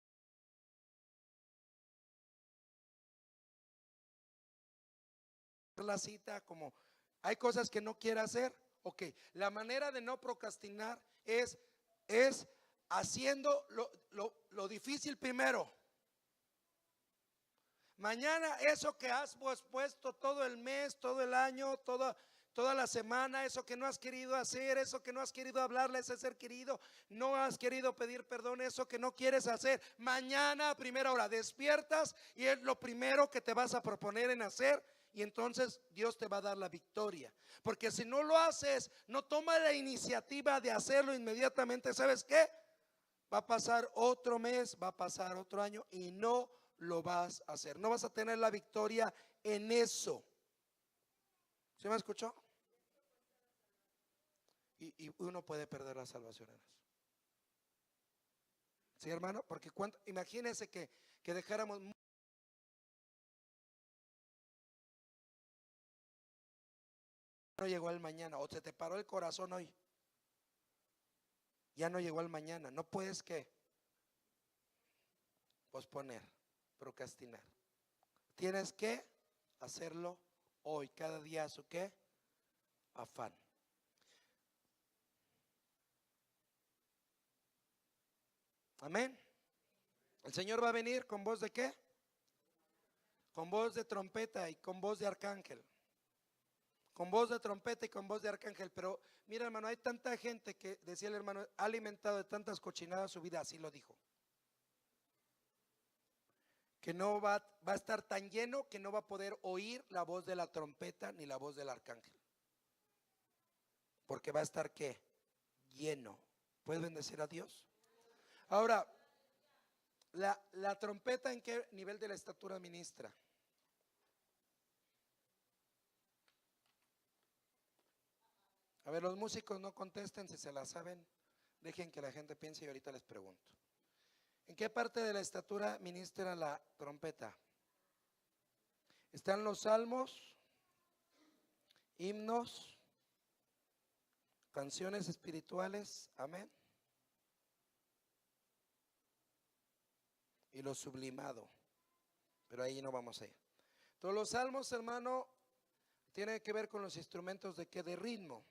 [SPEAKER 1] La cita como Hay cosas que no quiere hacer. Ok, la manera de no procrastinar es haciendo lo difícil primero. Mañana eso que has pospuesto todo el mes, todo el año, toda la semana, eso que no has querido hacer, eso que no has querido hablarle a ese ser querido, no has querido pedir perdón, eso que no quieres hacer, mañana a primera hora despiertas y es lo primero que te vas a proponer en hacer. Y entonces Dios te va a dar la victoria. Porque si no lo haces, no toma la iniciativa de hacerlo inmediatamente, ¿sabes qué? Va a pasar otro mes, va a pasar otro año y no lo vas a hacer. No vas a tener la victoria en eso. ¿Se me escuchó? Y uno puede perder la salvación en eso. ¿Sí, hermano? Porque imagínense que dejáramos. No llegó el mañana, o se te paró el corazón hoy, ya no llegó el mañana. No puedes posponer, procrastinar. Tienes que hacerlo hoy, cada día su qué, afán. Amén. El Señor va a venir con voz de qué, con voz de trompeta y con voz de arcángel. Con voz de trompeta y con voz de arcángel. Pero mira, hermano, hay tanta gente que, decía el hermano, ha alimentado de tantas cochinadas su vida, así lo dijo, que no va a estar tan lleno que no va a poder oír la voz de la trompeta ni la voz del arcángel, porque va a estar ¿qué? Lleno. ¿Puedes bendecir a Dios? Ahora, la trompeta, ¿en qué nivel de la estatura ministra? A ver, los músicos no contesten, si se la saben, dejen que la gente piense y ahorita les pregunto. ¿En qué parte de la estatura ministra la trompeta? Están los salmos, himnos, canciones espirituales, amén, y lo sublimado, pero ahí no vamos a ir. Todos los salmos, hermano, tienen que ver con los instrumentos de qué, de ritmo,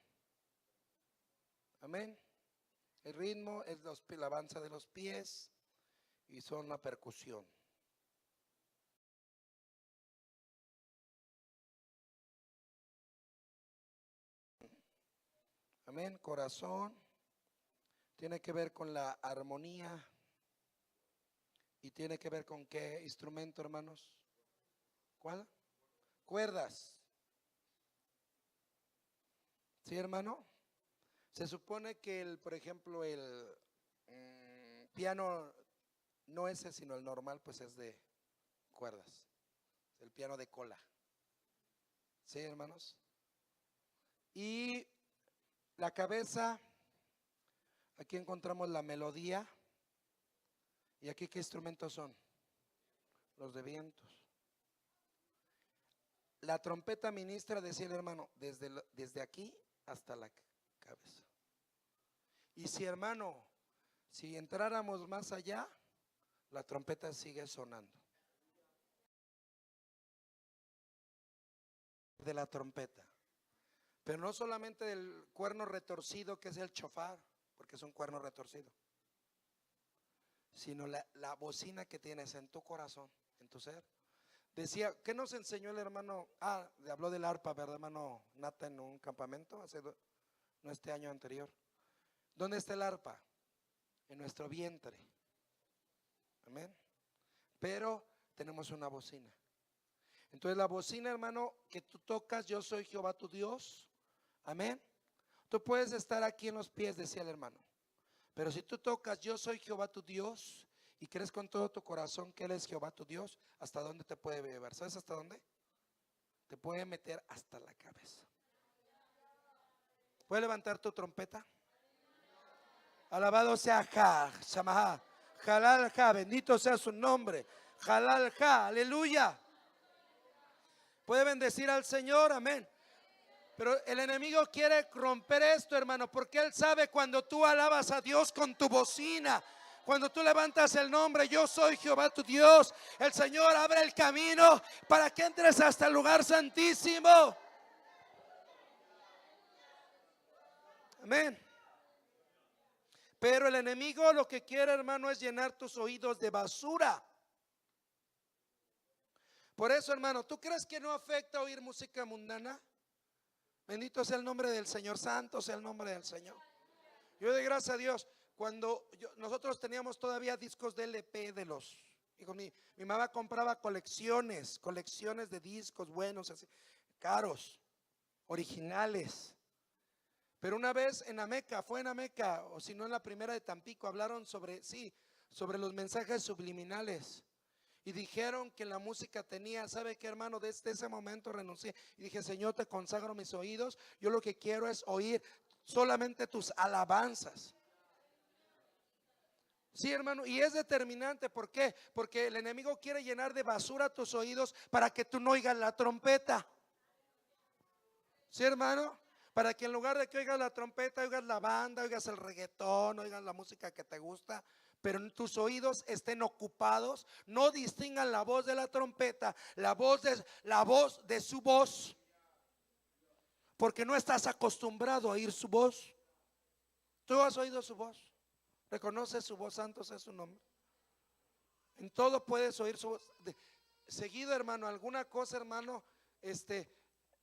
[SPEAKER 1] amén. El ritmo es la alabanza de los pies y son la percusión. Amén. Corazón tiene que ver con la armonía. ¿Y tiene que ver con qué instrumento, hermanos? ¿Cuál? Cuerdas. ¿Sí, hermano? Se supone que por ejemplo, el piano no ese, sino el normal, pues es de cuerdas. El piano de cola. ¿Sí, hermanos? Y la cabeza, aquí encontramos la melodía. ¿Y aquí qué instrumentos son? Los de vientos. La trompeta ministra, decía el hermano, desde aquí hasta la cabeza. Y si, hermano, si entráramos más allá, la trompeta sigue sonando. De la trompeta. Pero no solamente del cuerno retorcido que es el chofar, porque es un cuerno retorcido, sino la bocina que tienes en tu corazón, en tu ser. Decía, ¿qué nos enseñó el hermano? Habló del arpa, ¿verdad, hermano Nata, en un campamento no este año anterior? ¿Dónde está el arpa? En nuestro vientre. Amén. Pero tenemos una bocina. Entonces la bocina, hermano, que tú tocas, yo soy Jehová tu Dios. Amén. Tú puedes estar aquí en los pies, decía el hermano, pero si tú tocas, yo soy Jehová tu Dios, y crees con todo tu corazón que Él es Jehová tu Dios, ¿hasta dónde te puede llevar? ¿Sabes hasta dónde? Te puede meter hasta la cabeza. ¿Puedes levantar tu trompeta? Alabado sea Ja, Shamaha, Jalal Ja, bendito sea su nombre, Jalal Ja, aleluya. Puede bendecir al Señor, amén. Pero el enemigo quiere romper esto, hermano, porque él sabe cuando tú alabas a Dios con tu bocina, cuando tú levantas el nombre, yo soy Jehová tu Dios, el Señor abre el camino para que entres hasta el lugar santísimo. Amén. Pero el enemigo lo que quiere, hermano, es llenar tus oídos de basura. Por eso, hermano, ¿tú crees que no afecta oír música mundana? Bendito sea el nombre del Señor, santo sea el nombre del Señor. Yo doy gracias a Dios. Cuando nosotros teníamos todavía discos de LP de los hijos, mi mamá compraba colecciones de discos buenos, así, caros, originales. Pero una vez en Ameca, fue en Ameca, o si no en la primera de Tampico, hablaron sobre los mensajes subliminales. Y dijeron que la música tenía, ¿sabe qué, hermano? Desde ese momento renuncié y dije: Señor, te consagro mis oídos. Yo lo que quiero es oír solamente tus alabanzas. Sí, hermano, y es determinante. ¿Por qué? Porque el enemigo quiere llenar de basura tus oídos para que tú no oigas la trompeta. Sí, hermano, para que en lugar de que oigas la trompeta, oigas la banda, oigas el reggaetón, oigas la música que te gusta, pero en tus oídos estén ocupados, no distingan la voz de la trompeta, la voz de su voz, porque no estás acostumbrado a oír su voz. ¿Tú has oído su voz? ¿Reconoces su voz? Santo sea su nombre. En todo puedes oír su voz. Seguido, hermano, alguna cosa, hermano,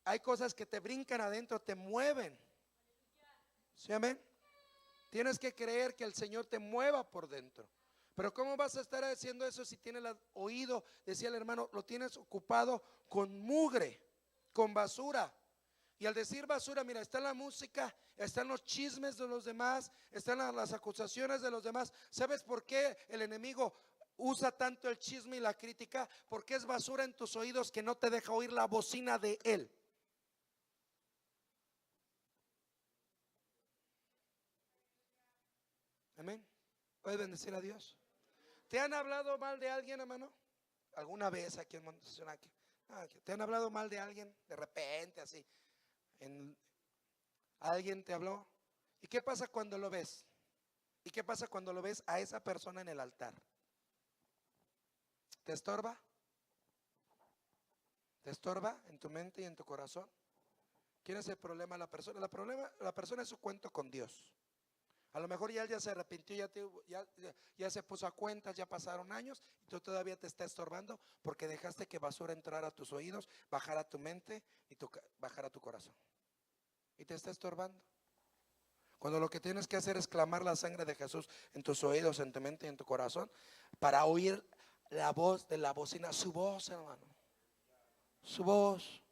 [SPEAKER 1] hay cosas que te brincan adentro, te mueven. ¿Sí, amén? Tienes que creer que el Señor te mueva por dentro. Pero ¿cómo vas a estar haciendo eso si tienes el oído? Decía el hermano, lo tienes ocupado con mugre, con basura. Y al decir basura, mira, está la música, están los chismes de los demás, están las acusaciones de los demás. ¿Sabes por qué el enemigo usa tanto el chisme y la crítica? Porque es basura en tus oídos que no te deja oír la bocina de él. Amén. ¿Puedes bendecir a Dios? ¿Te han hablado mal de alguien, hermano? ¿Alguna vez aquí en Monteción? ¿Te han hablado mal de alguien? De repente, así. ¿Alguien te habló? ¿Y qué pasa cuando lo ves? ¿Y qué pasa cuando lo ves a esa persona en el altar? ¿Te estorba? ¿Te estorba en tu mente y en tu corazón? ¿Quién es el problema? La persona. La persona es su cuento con Dios. A lo mejor ya él ya se arrepintió, ya se puso a cuentas, ya pasaron años y tú todavía te está estorbando porque dejaste que basura entrara a tus oídos, bajara a tu mente y bajara a tu corazón. Y te está estorbando. Cuando lo que tienes que hacer es clamar la sangre de Jesús en tus oídos, en tu mente y en tu corazón, para oír la voz de la bocina, su voz, hermano. Su voz.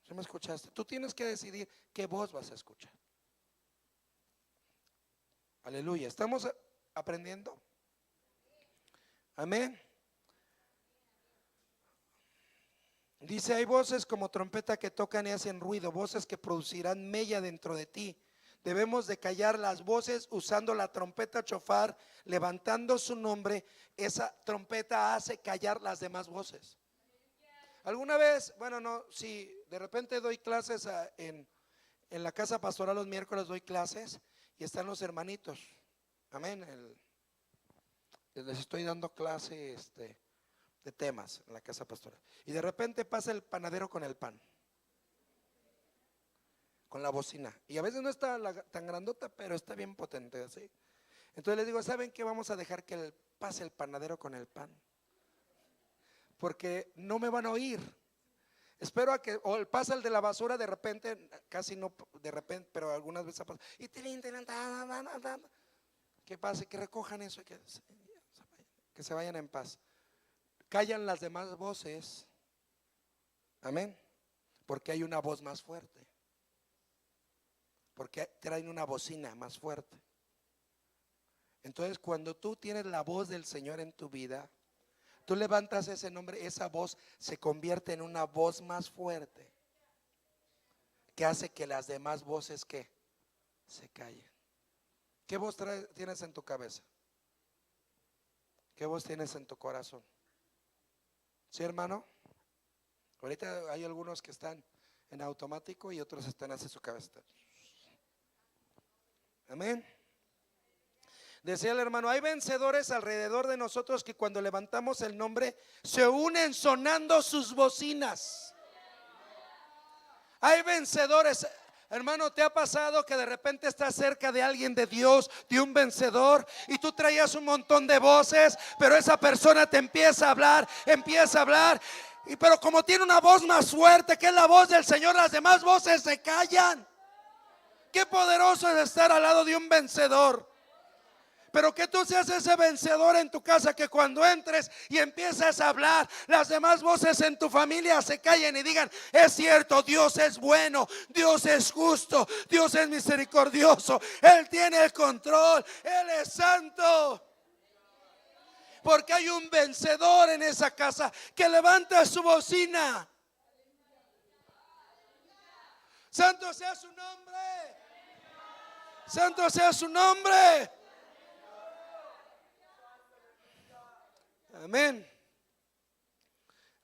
[SPEAKER 1] ¿Sí me escuchaste? Tú tienes que decidir qué voz vas a escuchar. Aleluya, ¿estamos aprendiendo? Amén. Dice: hay voces como trompeta que tocan y hacen ruido, voces que producirán mella dentro de ti. Debemos de callar las voces usando la trompeta chofar, levantando su nombre. Esa trompeta hace callar las demás voces. ¿Alguna vez, bueno, no, si de repente doy clases en la casa pastoral los miércoles doy clases y están los hermanitos, amén, les estoy dando clase de temas en la casa pastoral y de repente pasa el panadero con el pan, con la bocina, y a veces no está tan grandota, pero está bien potente, ¿sí? Entonces les digo: ¿saben qué? Vamos a dejar que pase el panadero con el pan, porque no me van a oír. Espero a que, o pasa el de la basura, de repente, casi no, de repente, pero algunas veces pasa. Y que pase, que recojan eso y que se vayan en paz. Callan las demás voces. Amén. Porque hay una voz más fuerte. Porque traen una bocina más fuerte. Entonces, cuando tú tienes la voz del Señor en tu vida, tú levantas ese nombre, esa voz se convierte en una voz más fuerte que hace que las demás voces que se callen. ¿Qué voz tienes en tu cabeza? ¿Qué voz tienes en tu corazón? ¿Sí, hermano? Ahorita hay algunos que están en automático y otros están hacia su cabeza. Amén. Decía el hermano: hay vencedores alrededor de nosotros que cuando levantamos el nombre se unen sonando sus bocinas. Hay vencedores. Hermano, ¿te ha pasado que de repente estás cerca de alguien de Dios, de un vencedor, y tú traías un montón de voces, pero esa persona te empieza a hablar, y pero como tiene una voz más fuerte que es la voz del Señor, las demás voces se callan? Qué poderoso es estar al lado de un vencedor. Pero que tú seas ese vencedor en tu casa, que cuando entres y empiezas a hablar, las demás voces en tu familia se callen y digan: es cierto, Dios es bueno, Dios es justo, Dios es misericordioso, Él tiene el control, Él es santo. Porque hay un vencedor en esa casa que levanta su bocina. Santo sea su nombre. Santo sea su nombre. Amén.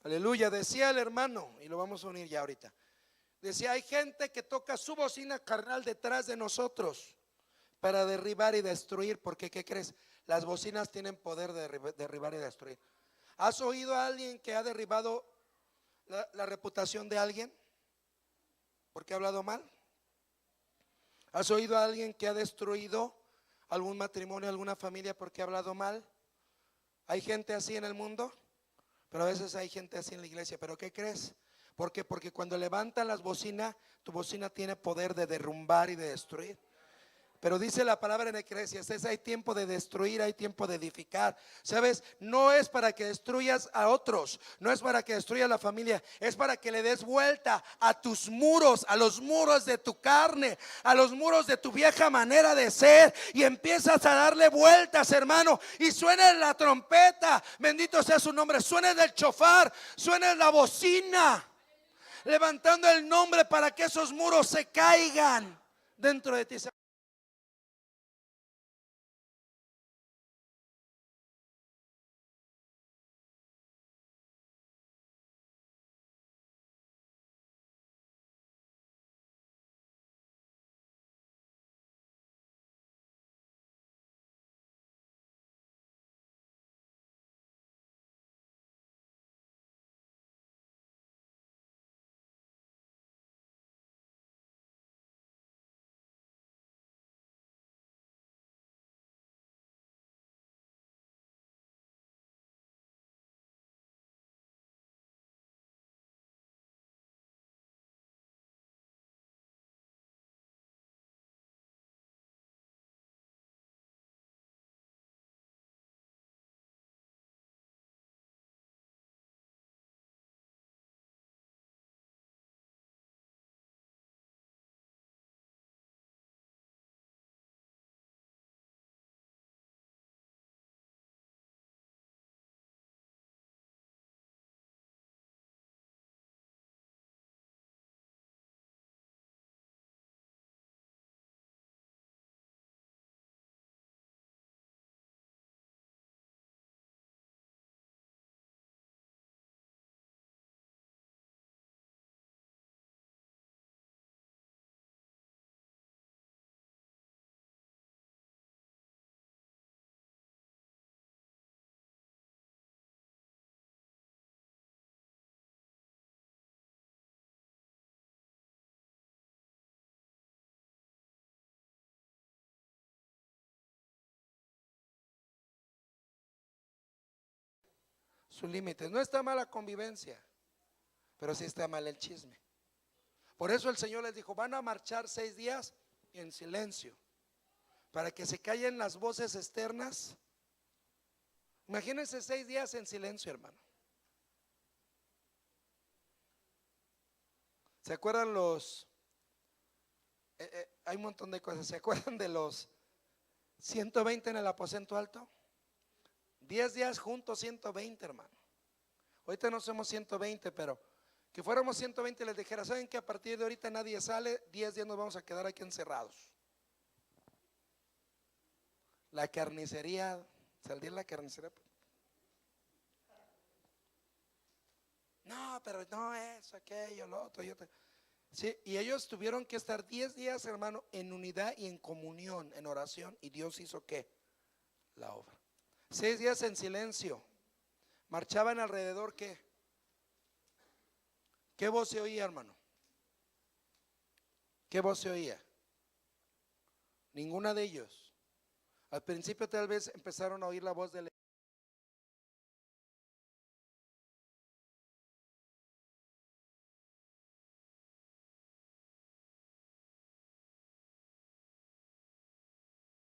[SPEAKER 1] Aleluya. Decía el hermano, y lo vamos a unir ya ahorita. Decía: hay gente que toca su bocina carnal detrás de nosotros para derribar y destruir. Porque ¿qué crees? Las bocinas tienen poder de derribar y destruir. ¿Has oído a alguien que ha derribado la reputación de alguien porque ha hablado mal? ¿Has oído a alguien que ha destruido algún matrimonio, alguna familia porque ha hablado mal? ¿Hay gente así en el mundo? Pero a veces hay gente así en la iglesia. ¿Pero qué crees? Porque cuando levantan las bocinas, tu bocina tiene poder de derrumbar y de destruir. Pero dice la palabra en Eclesiastés: hay tiempo de destruir, hay tiempo de edificar. ¿Sabes? No es para que destruyas a otros, no es para que destruyas la familia, es para que le des vuelta a tus muros, a los muros de tu carne, a los muros de tu vieja manera de ser, y empiezas a darle vueltas, hermano, y suene la trompeta, bendito sea su nombre, suene el chofar, suene la bocina, levantando el nombre para que esos muros se caigan dentro de ti. Sus límites. No está mala convivencia, pero sí está mal el chisme. Por eso el Señor les dijo: van a marchar 6 días en silencio, para que se callen las voces externas. Imagínense 6 días en silencio, hermano. ¿Se acuerdan hay un montón de cosas? ¿Se acuerdan de los 120 en el aposento alto? 10 días juntos, 120, hermano. Ahorita no somos 120, pero que fuéramos 120 les dijera: ¿saben que a partir de ahorita nadie sale? 10 días nos vamos a quedar aquí encerrados. La carnicería, salir la carnicería. No, pero no eso, aquello, lo otro. Sí, y ellos tuvieron que estar 10 días, hermano, en unidad y en comunión, en oración. Y Dios hizo ¿qué? La obra. 6 días en silencio. Marchaban alrededor ¿qué? ¿Qué voz se oía, hermano? ¿Qué voz se oía? Ninguna de ellos. Al principio tal vez empezaron a oír la voz del...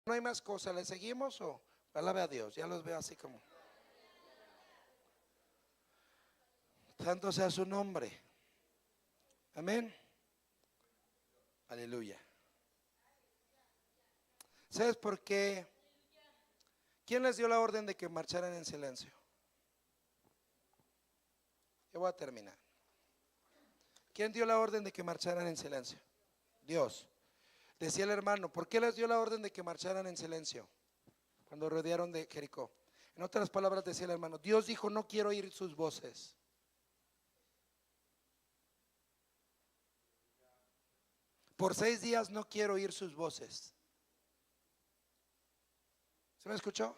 [SPEAKER 1] No hay más cosas, ¿le seguimos o alabe a Dios? Ya los veo así como... Santo sea su nombre. Amén. Aleluya. ¿Sabes por qué? ¿Quién les dio la orden de que marcharan en silencio? Yo voy a terminar. ¿Quién dio la orden de que marcharan en silencio? Dios. Decía el hermano, ¿por qué les dio la orden de que marcharan en silencio cuando rodearon de Jericó? En otras palabras decía el hermano, Dios dijo, no quiero oír sus voces. Por 6 días no quiero oír sus voces. ¿Se me escuchó?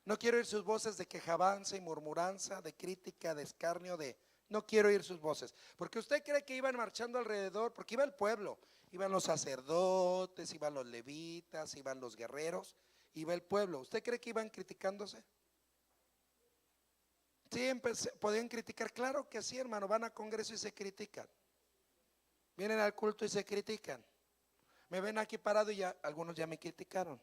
[SPEAKER 1] No quiero oír sus voces de quejabanza y murmuranza, de crítica, de escarnio, de... No quiero oír sus voces. Porque usted cree que iban marchando alrededor, porque iba el pueblo, iban los sacerdotes, iban los levitas, iban los guerreros, iba el pueblo. ¿Usted cree que iban criticándose? Sí, podían criticar, claro que sí, hermano, van a congreso y se critican. Vienen al culto y se critican. Me ven aquí parado y ya, algunos ya me criticaron.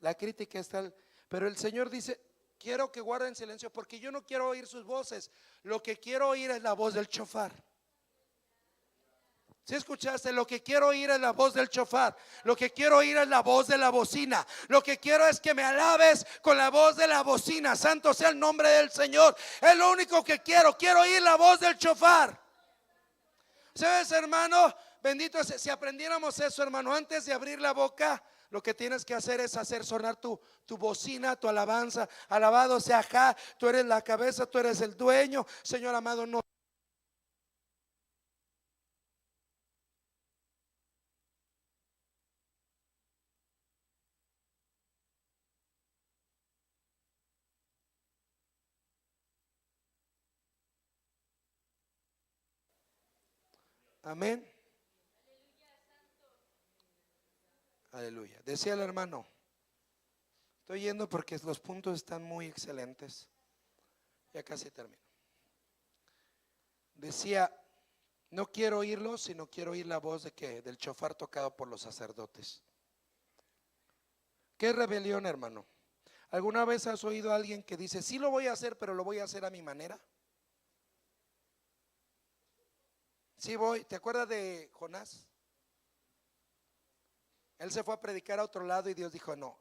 [SPEAKER 1] La crítica está, pero el Señor dice, quiero que guarden silencio porque yo no quiero oír sus voces. Lo que quiero oír es la voz del chofar. ¿Sí escuchaste? Lo que quiero oír es la voz del chofar. Lo que quiero oír es la voz de la bocina. Lo que quiero es que me alabes con la voz de la bocina. Santo sea el nombre del Señor. Es lo único que quiero. Quiero oír la voz del chofar. ¿Sabes, hermano? Bendito sea. Si aprendiéramos eso, hermano, antes de abrir la boca, lo que tienes que hacer es hacer sonar tu bocina, tu alabanza. Alabado sea Jah, tú eres la cabeza, tú eres el dueño. Señor amado, no. Amén. Aleluya. Decía el hermano, estoy yendo porque los puntos están muy excelentes. Ya casi termino. Decía, no quiero oírlo, sino quiero oír la voz de que del chofar tocado por los sacerdotes. ¿Qué rebelión, hermano? ¿Alguna vez has oído a alguien que dice, sí lo voy a hacer, pero lo voy a hacer a mi manera? Sí voy. ¿Te acuerdas de Jonás? Él se fue a predicar a otro lado y Dios dijo, no,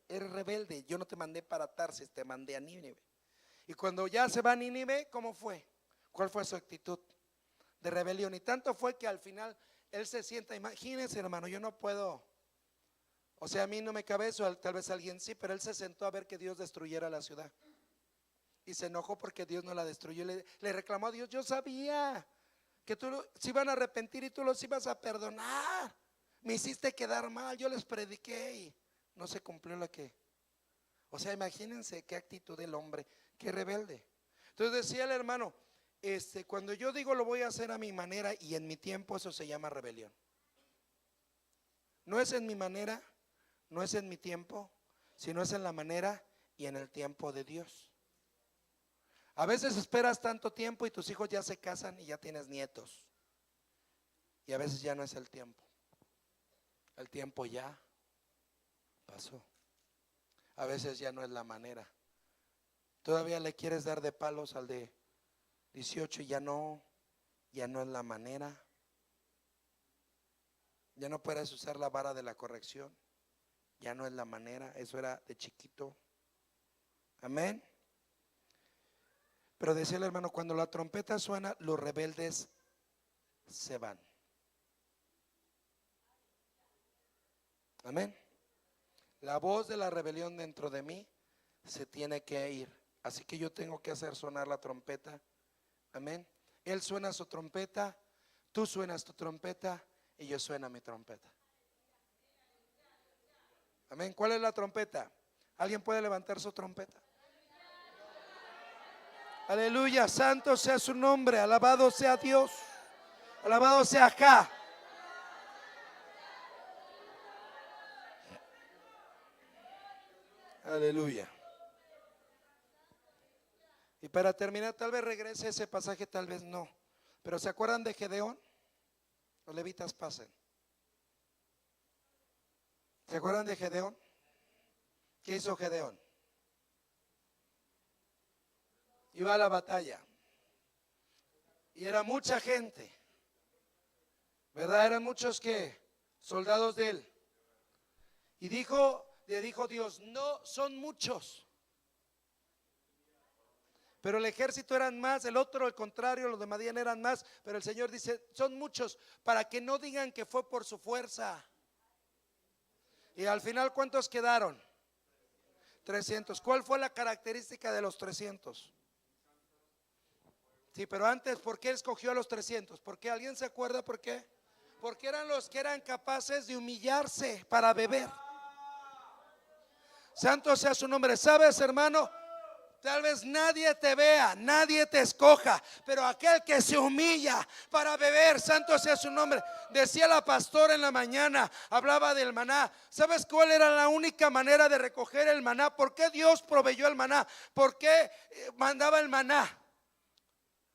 [SPEAKER 1] eres rebelde, yo no te mandé para Tarsis, te mandé a Nínive. Y cuando ya se va a Nínive, ¿cómo fue? ¿Cuál fue su actitud de rebelión? Y tanto fue que al final él se sienta, imagínense, hermano, yo no puedo, o sea, a mí no me cabe eso, tal vez alguien sí, pero él se sentó a ver que Dios destruyera la ciudad. Y se enojó porque Dios no la destruyó. Le reclamó a Dios, yo sabía que tú se iban a arrepentir y tú los ibas a perdonar. Me hiciste quedar mal, yo les prediqué y no se cumplió la que. O sea, imagínense qué actitud del hombre, qué rebelde. Entonces decía el hermano, cuando yo digo lo voy a hacer a mi manera y en mi tiempo, eso se llama rebelión. No es en mi manera, no es en mi tiempo, sino es en la manera y en el tiempo de Dios. A veces esperas tanto tiempo y tus hijos ya se casan y ya tienes nietos. Y a veces ya no es el tiempo. El tiempo ya pasó. A veces ya no es la manera. Todavía le quieres dar de palos al de 18 y ya no es la manera. Ya no puedes usar la vara de la corrección. Ya no es la manera. Eso era de chiquito. Amén. Pero decía el hermano, cuando la trompeta suena, los rebeldes se van. Amén. La voz de la rebelión dentro de mí se tiene que ir. Así que yo tengo que hacer sonar la trompeta. Amén. Él suena su trompeta, tú suenas tu trompeta y yo suena mi trompeta. Amén. ¿Cuál es la trompeta? ¿Alguien puede levantar su trompeta? Aleluya, santo sea su nombre, alabado sea Dios, alabado sea acá. Aleluya. Y para terminar, tal vez regrese ese pasaje, tal vez no. Pero ¿se acuerdan de Gedeón? Los levitas pasen. ¿Se acuerdan de Gedeón? ¿Qué hizo Gedeón? Iba a la batalla. Y era mucha gente. ¿Verdad? Eran muchos que soldados de él. Y le dijo Dios, no son muchos. Pero el ejército eran más, el otro al contrario, los de Madián eran más. Pero el Señor dice, son muchos, para que no digan que fue por su fuerza. Y al final, ¿cuántos quedaron? 300. ¿Cuál fue la característica de los 300? Sí, pero antes, ¿por qué escogió a los 300? ¿Por qué? ¿Alguien se acuerda por qué? Porque eran los que eran capaces de humillarse para beber. Santo sea su nombre. ¿Sabes, hermano? Tal vez nadie te vea, nadie te escoja, pero aquel que se humilla para beber, santo sea su nombre. Decía la pastora en la mañana, hablaba del maná. ¿Sabes cuál era la única manera de recoger el maná? ¿Por qué Dios proveyó el maná? ¿Por qué mandaba el maná?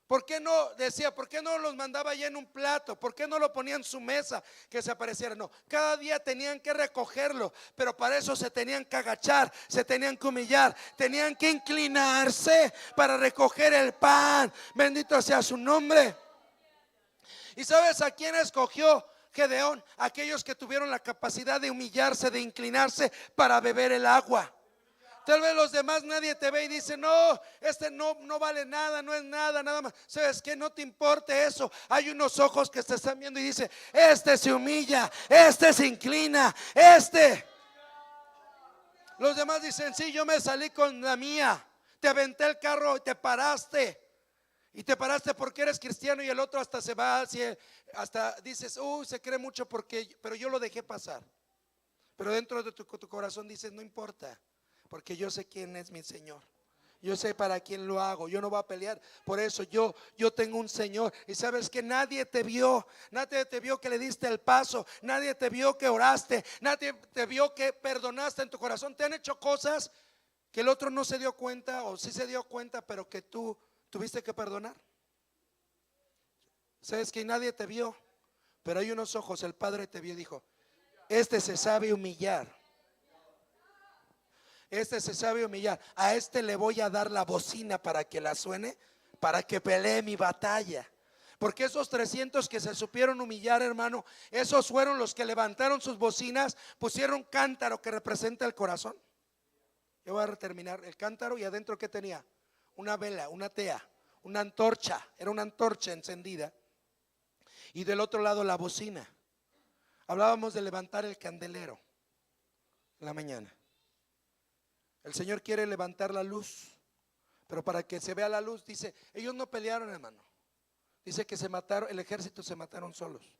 [SPEAKER 1] ¿Por qué no decía? ¿Por qué no los mandaba ya en un plato? ¿Por qué no lo ponía en su mesa que se apareciera? No, cada día tenían que recogerlo, pero para eso se tenían que agachar, se tenían que humillar, tenían que inclinarse para recoger el pan. Bendito sea su nombre. ¿Y sabes a quién escogió Gedeón? Aquellos que tuvieron la capacidad de humillarse, de inclinarse para beber el agua. Tal vez los demás nadie te ve y dice, no, este no vale nada, no es nada, nada más. ¿Sabes qué? No te importe eso. Hay unos ojos que te están viendo y dice, este se humilla, este se inclina, este. Los demás dicen, sí, yo me salí con la mía. Te aventé el carro y te paraste. Y te paraste porque eres cristiano, y el otro hasta se va, hasta dices, se cree mucho pero yo lo dejé pasar. Pero dentro de tu corazón dices, no importa, porque yo sé quién es mi Señor. Yo sé para quién lo hago. Yo no voy a pelear. Por eso yo tengo un Señor. Y sabes que nadie te vio. Nadie te vio que le diste el paso. Nadie te vio que oraste. Nadie te vio que perdonaste en tu corazón. Te han hecho cosas que el otro no se dio cuenta, o sí se dio cuenta, pero que tú tuviste que perdonar. Sabes que nadie te vio, pero hay unos ojos. El Padre te vio y dijo, este se sabe humillar. Este se sabe humillar. A este le voy a dar la bocina para que la suene, para que pelee mi batalla. Porque esos 300 que se supieron humillar, hermano, esos fueron los que levantaron sus bocinas, pusieron cántaro que representa el corazón. Yo voy a terminar el cántaro, y adentro ¿qué tenía? Una vela, una tea, una antorcha. Era una antorcha encendida. Y del otro lado la bocina. Hablábamos de levantar el candelero en la mañana. El Señor quiere levantar la luz, pero para que se vea la luz, dice, ellos no pelearon, hermano. Dice que se mataron, el ejército se mataron solos.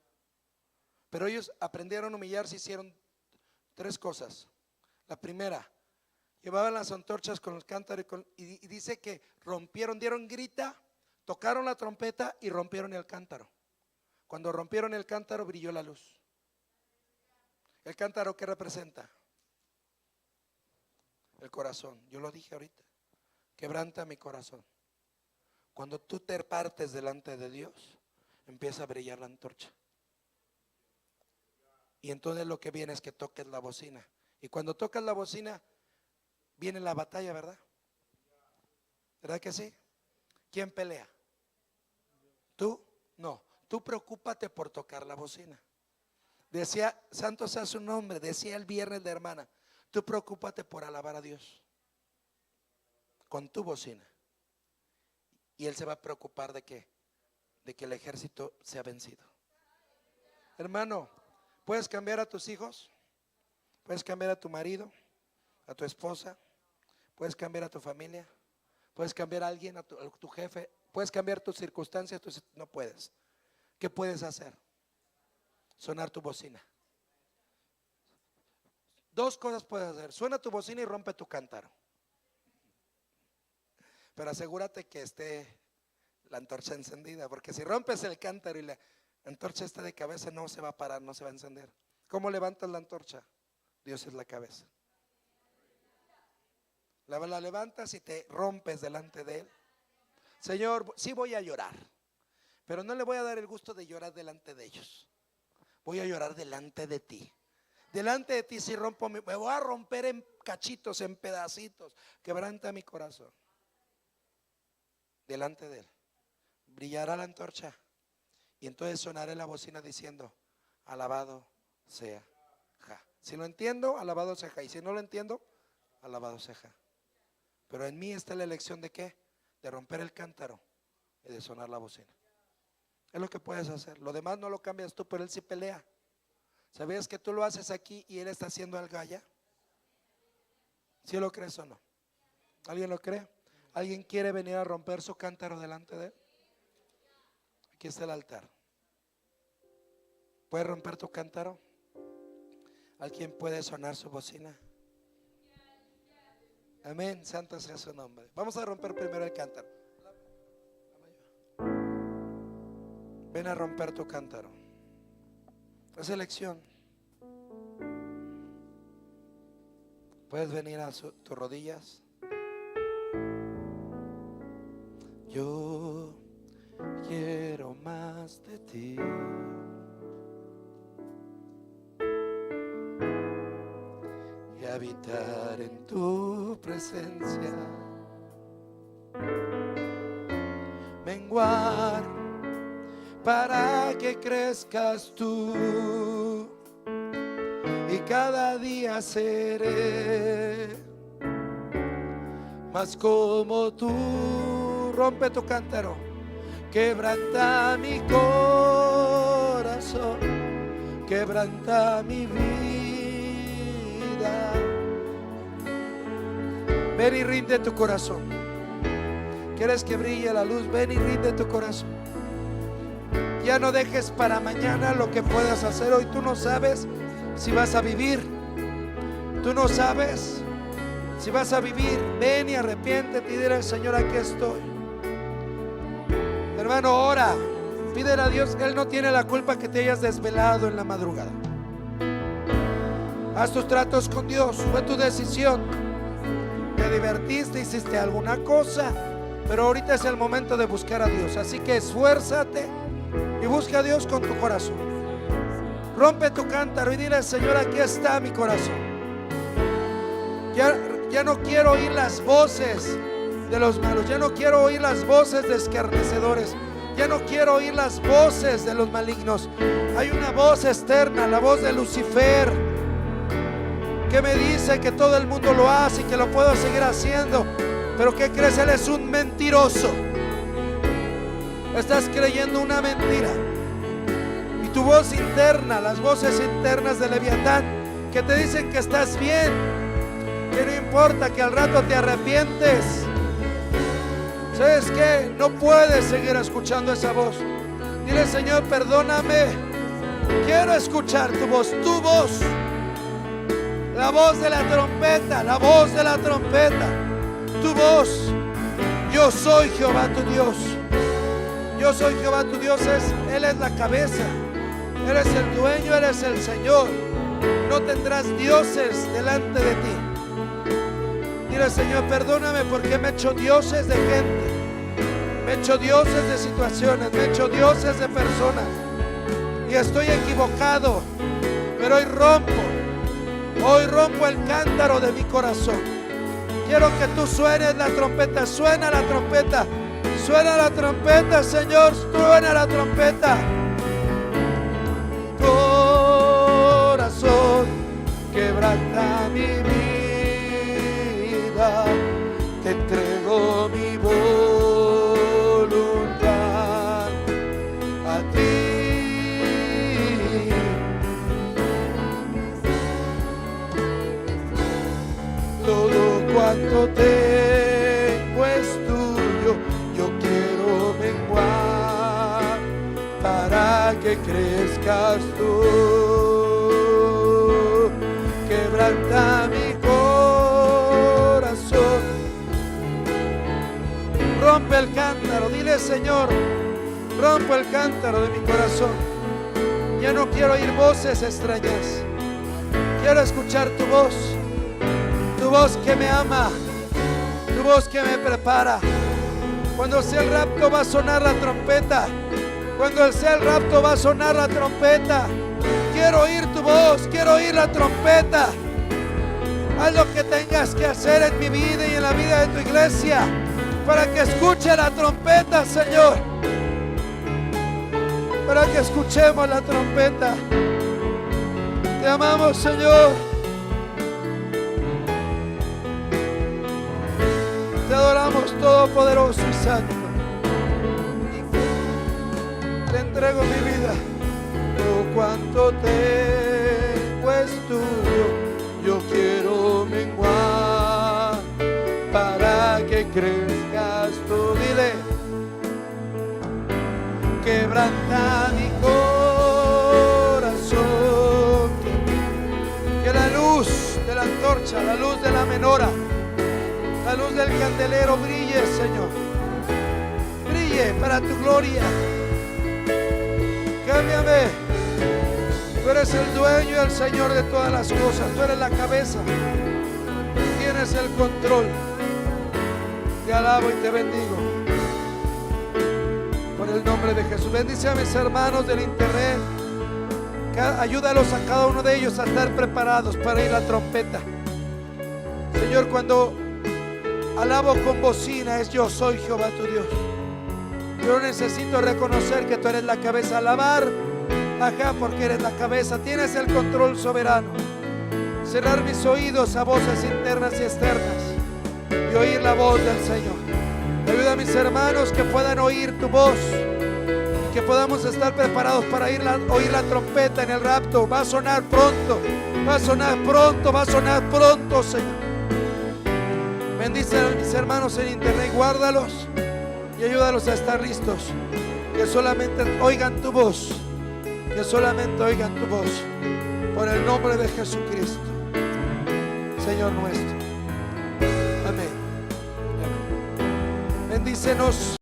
[SPEAKER 1] Pero ellos aprendieron a humillarse, hicieron 3 cosas. La primera, llevaban las antorchas con los cántaros y dice que rompieron, dieron grita, tocaron la trompeta y rompieron el cántaro. Cuando rompieron el cántaro, brilló la luz. ¿El cántaro qué representa? El corazón. Yo lo dije ahorita. Quebranta mi corazón. Cuando tú te partes delante de Dios, empieza a brillar la antorcha. Y entonces lo que viene es que toques la bocina. Y cuando tocas la bocina, viene la batalla, ¿verdad? ¿Verdad que sí? ¿Quién pelea? ¿Tú? No. Tú preocúpate por tocar la bocina. Decía, santo sea su nombre, decía el viernes la hermana, tú preocúpate por alabar a Dios con tu bocina. Y Él se va a preocupar de qué? De que el ejército sea vencido. Hermano, ¿puedes cambiar a tus hijos? ¿Puedes cambiar a tu marido? ¿A tu esposa? ¿Puedes cambiar a tu familia? ¿Puedes cambiar a alguien, a tu jefe? ¿Puedes cambiar tus circunstancias? No puedes. ¿Qué puedes hacer? Sonar tu bocina. 2 cosas puedes hacer: suena tu bocina y rompe tu cántaro. pero asegúrate que esté la antorcha encendida, porque si rompes el cántaro y la antorcha está de cabeza, no se va a parar, no se va a encender. ¿Cómo levantas la antorcha? Dios es la cabeza. La levantas y te rompes delante de Él. Señor, sí voy a llorar, pero no le voy a dar el gusto de llorar delante de ellos. Voy a llorar delante de ti. Delante de ti si rompo, me voy a romper en cachitos, en pedacitos. Quebranta mi corazón. Delante de Él brillará la antorcha y entonces sonaré la bocina diciendo: alabado sea Ja. Si lo entiendo, alabado sea Ja. Y si no lo entiendo, alabado sea Ja. Pero en mí está la elección de ¿qué? De romper el cántaro y de sonar la bocina. Es lo que puedes hacer. Lo demás no lo cambias tú, pero Él sí pelea. ¿Sabías que tú lo haces aquí y Él está haciendo algo allá? ¿Sí lo crees o no? ¿Alguien lo cree? ¿Alguien quiere venir a romper su cántaro delante de Él? Aquí está el altar. ¿Puedes romper tu cántaro? ¿Alguien puede sonar su bocina? Amén, santo sea su nombre. Vamos a romper primero el cántaro. Ven a romper tu cántaro. Es elección. Puedes venir a tus rodillas. Yo quiero más de ti. Y habitar en tu presencia. Menguar para que crezcas tú. Y cada día seré más como tú. Rompe tu cántaro. Quebranta mi corazón, quebranta mi vida. Ven y rinde tu corazón. ¿Quieres que brille la luz? Ven y rinde tu corazón. Ya no dejes para mañana lo que puedas hacer hoy. Tú no sabes si vas a vivir. Tú no sabes si vas a vivir. Ven y arrepiéntete y dile al Señor: aquí estoy. Hermano, ora, pídele a Dios. Él no tiene la culpa que te hayas desvelado en la madrugada. Haz tus tratos con Dios. Fue tu decisión. Te divertiste, hiciste alguna cosa, pero ahorita es el momento de buscar a Dios. Así que esfuérzate y busca a Dios con tu corazón. Rompe tu cántaro y dile al Señor: aquí está mi corazón. Ya no quiero oír las voces de los malos. Ya no quiero oír las voces de escarnecedores. Ya no quiero oír las voces de los malignos. Hay una voz externa, la voz de Lucifer, que me dice que todo el mundo lo hace y que lo puedo seguir haciendo. Pero ¿qué crees? Él es un mentiroso. Estás creyendo una mentira. Y tu voz interna, las voces internas de Leviatán, que te dicen que estás bien, que no importa, que al rato te arrepientes. ¿Sabes qué? No puedes seguir escuchando esa voz. Dile: Señor, perdóname. Quiero escuchar tu voz, la voz de la trompeta, la voz de la trompeta, tu voz. Yo soy Jehová tu Dios. Yo soy Jehová tu Dios. Él es la cabeza. Eres el dueño, eres el Señor. No tendrás dioses delante de ti. Dile: Señor, perdóname porque me he hecho dioses de gente, me he hecho dioses de situaciones, me he hecho dioses de personas, y estoy equivocado. Pero hoy rompo el cántaro de mi corazón. Quiero que tú suenes la trompeta. Suena la trompeta, suena la trompeta, Señor, suena la trompeta. Corazón, quebranta mi vida, te entrego mi voluntad a ti. Todo cuanto tengo es tuyo. Yo quiero menguar para que crezcas tú. Quebranta mi corazón, rompe el cántaro. Dile: Señor, rompo el cántaro de mi corazón. Ya no quiero oír voces extrañas. Quiero escuchar tu voz que me ama, tu voz que me prepara. Cuando sea el rapto va a sonar la trompeta. Cuando sea el rapto va a sonar la trompeta. Quiero oír tu voz, quiero oír la trompeta. Haz lo que tengas que hacer en mi vida y en la vida de tu iglesia para que escuche la trompeta, Señor. Para que escuchemos la trompeta. Te amamos, Señor. Te adoramos, todopoderoso y santo. Te entrego mi vida. Oh, cuánto tengo es tuyo. Yo quiero menguar para que crezcas tú. Dile: quebranta mi corazón. Que la luz de la antorcha, la luz de la menora, la luz del candelero brille, Señor. Brille para tu gloria. Cámbiame. Tú eres el dueño y el Señor de todas las cosas. Tú eres la cabeza. Tienes el control. Te alabo y te bendigo. Por el nombre de Jesús. Bendice a mis hermanos del internet. Ayúdalos a cada uno de ellos a estar preparados para ir a la trompeta. Señor, cuando alabo con bocina es: yo soy Jehová tu Dios. Yo necesito reconocer que tú eres la cabeza. Alabar acá porque eres la cabeza. Tienes el control soberano. Cerrar mis oídos a voces internas y externas y oír la voz del Señor. Ayuda a mis hermanos que puedan oír tu voz, que podamos estar preparados para oír la trompeta en el rapto. Va a sonar pronto, va a sonar pronto, va a sonar pronto, Señor. Bendice a mis hermanos en internet, guárdalos y ayúdalos a estar listos. Que solamente oigan tu voz, que solamente oigan tu voz. Por el nombre de Jesucristo, Señor nuestro. Amén. Bendícenos.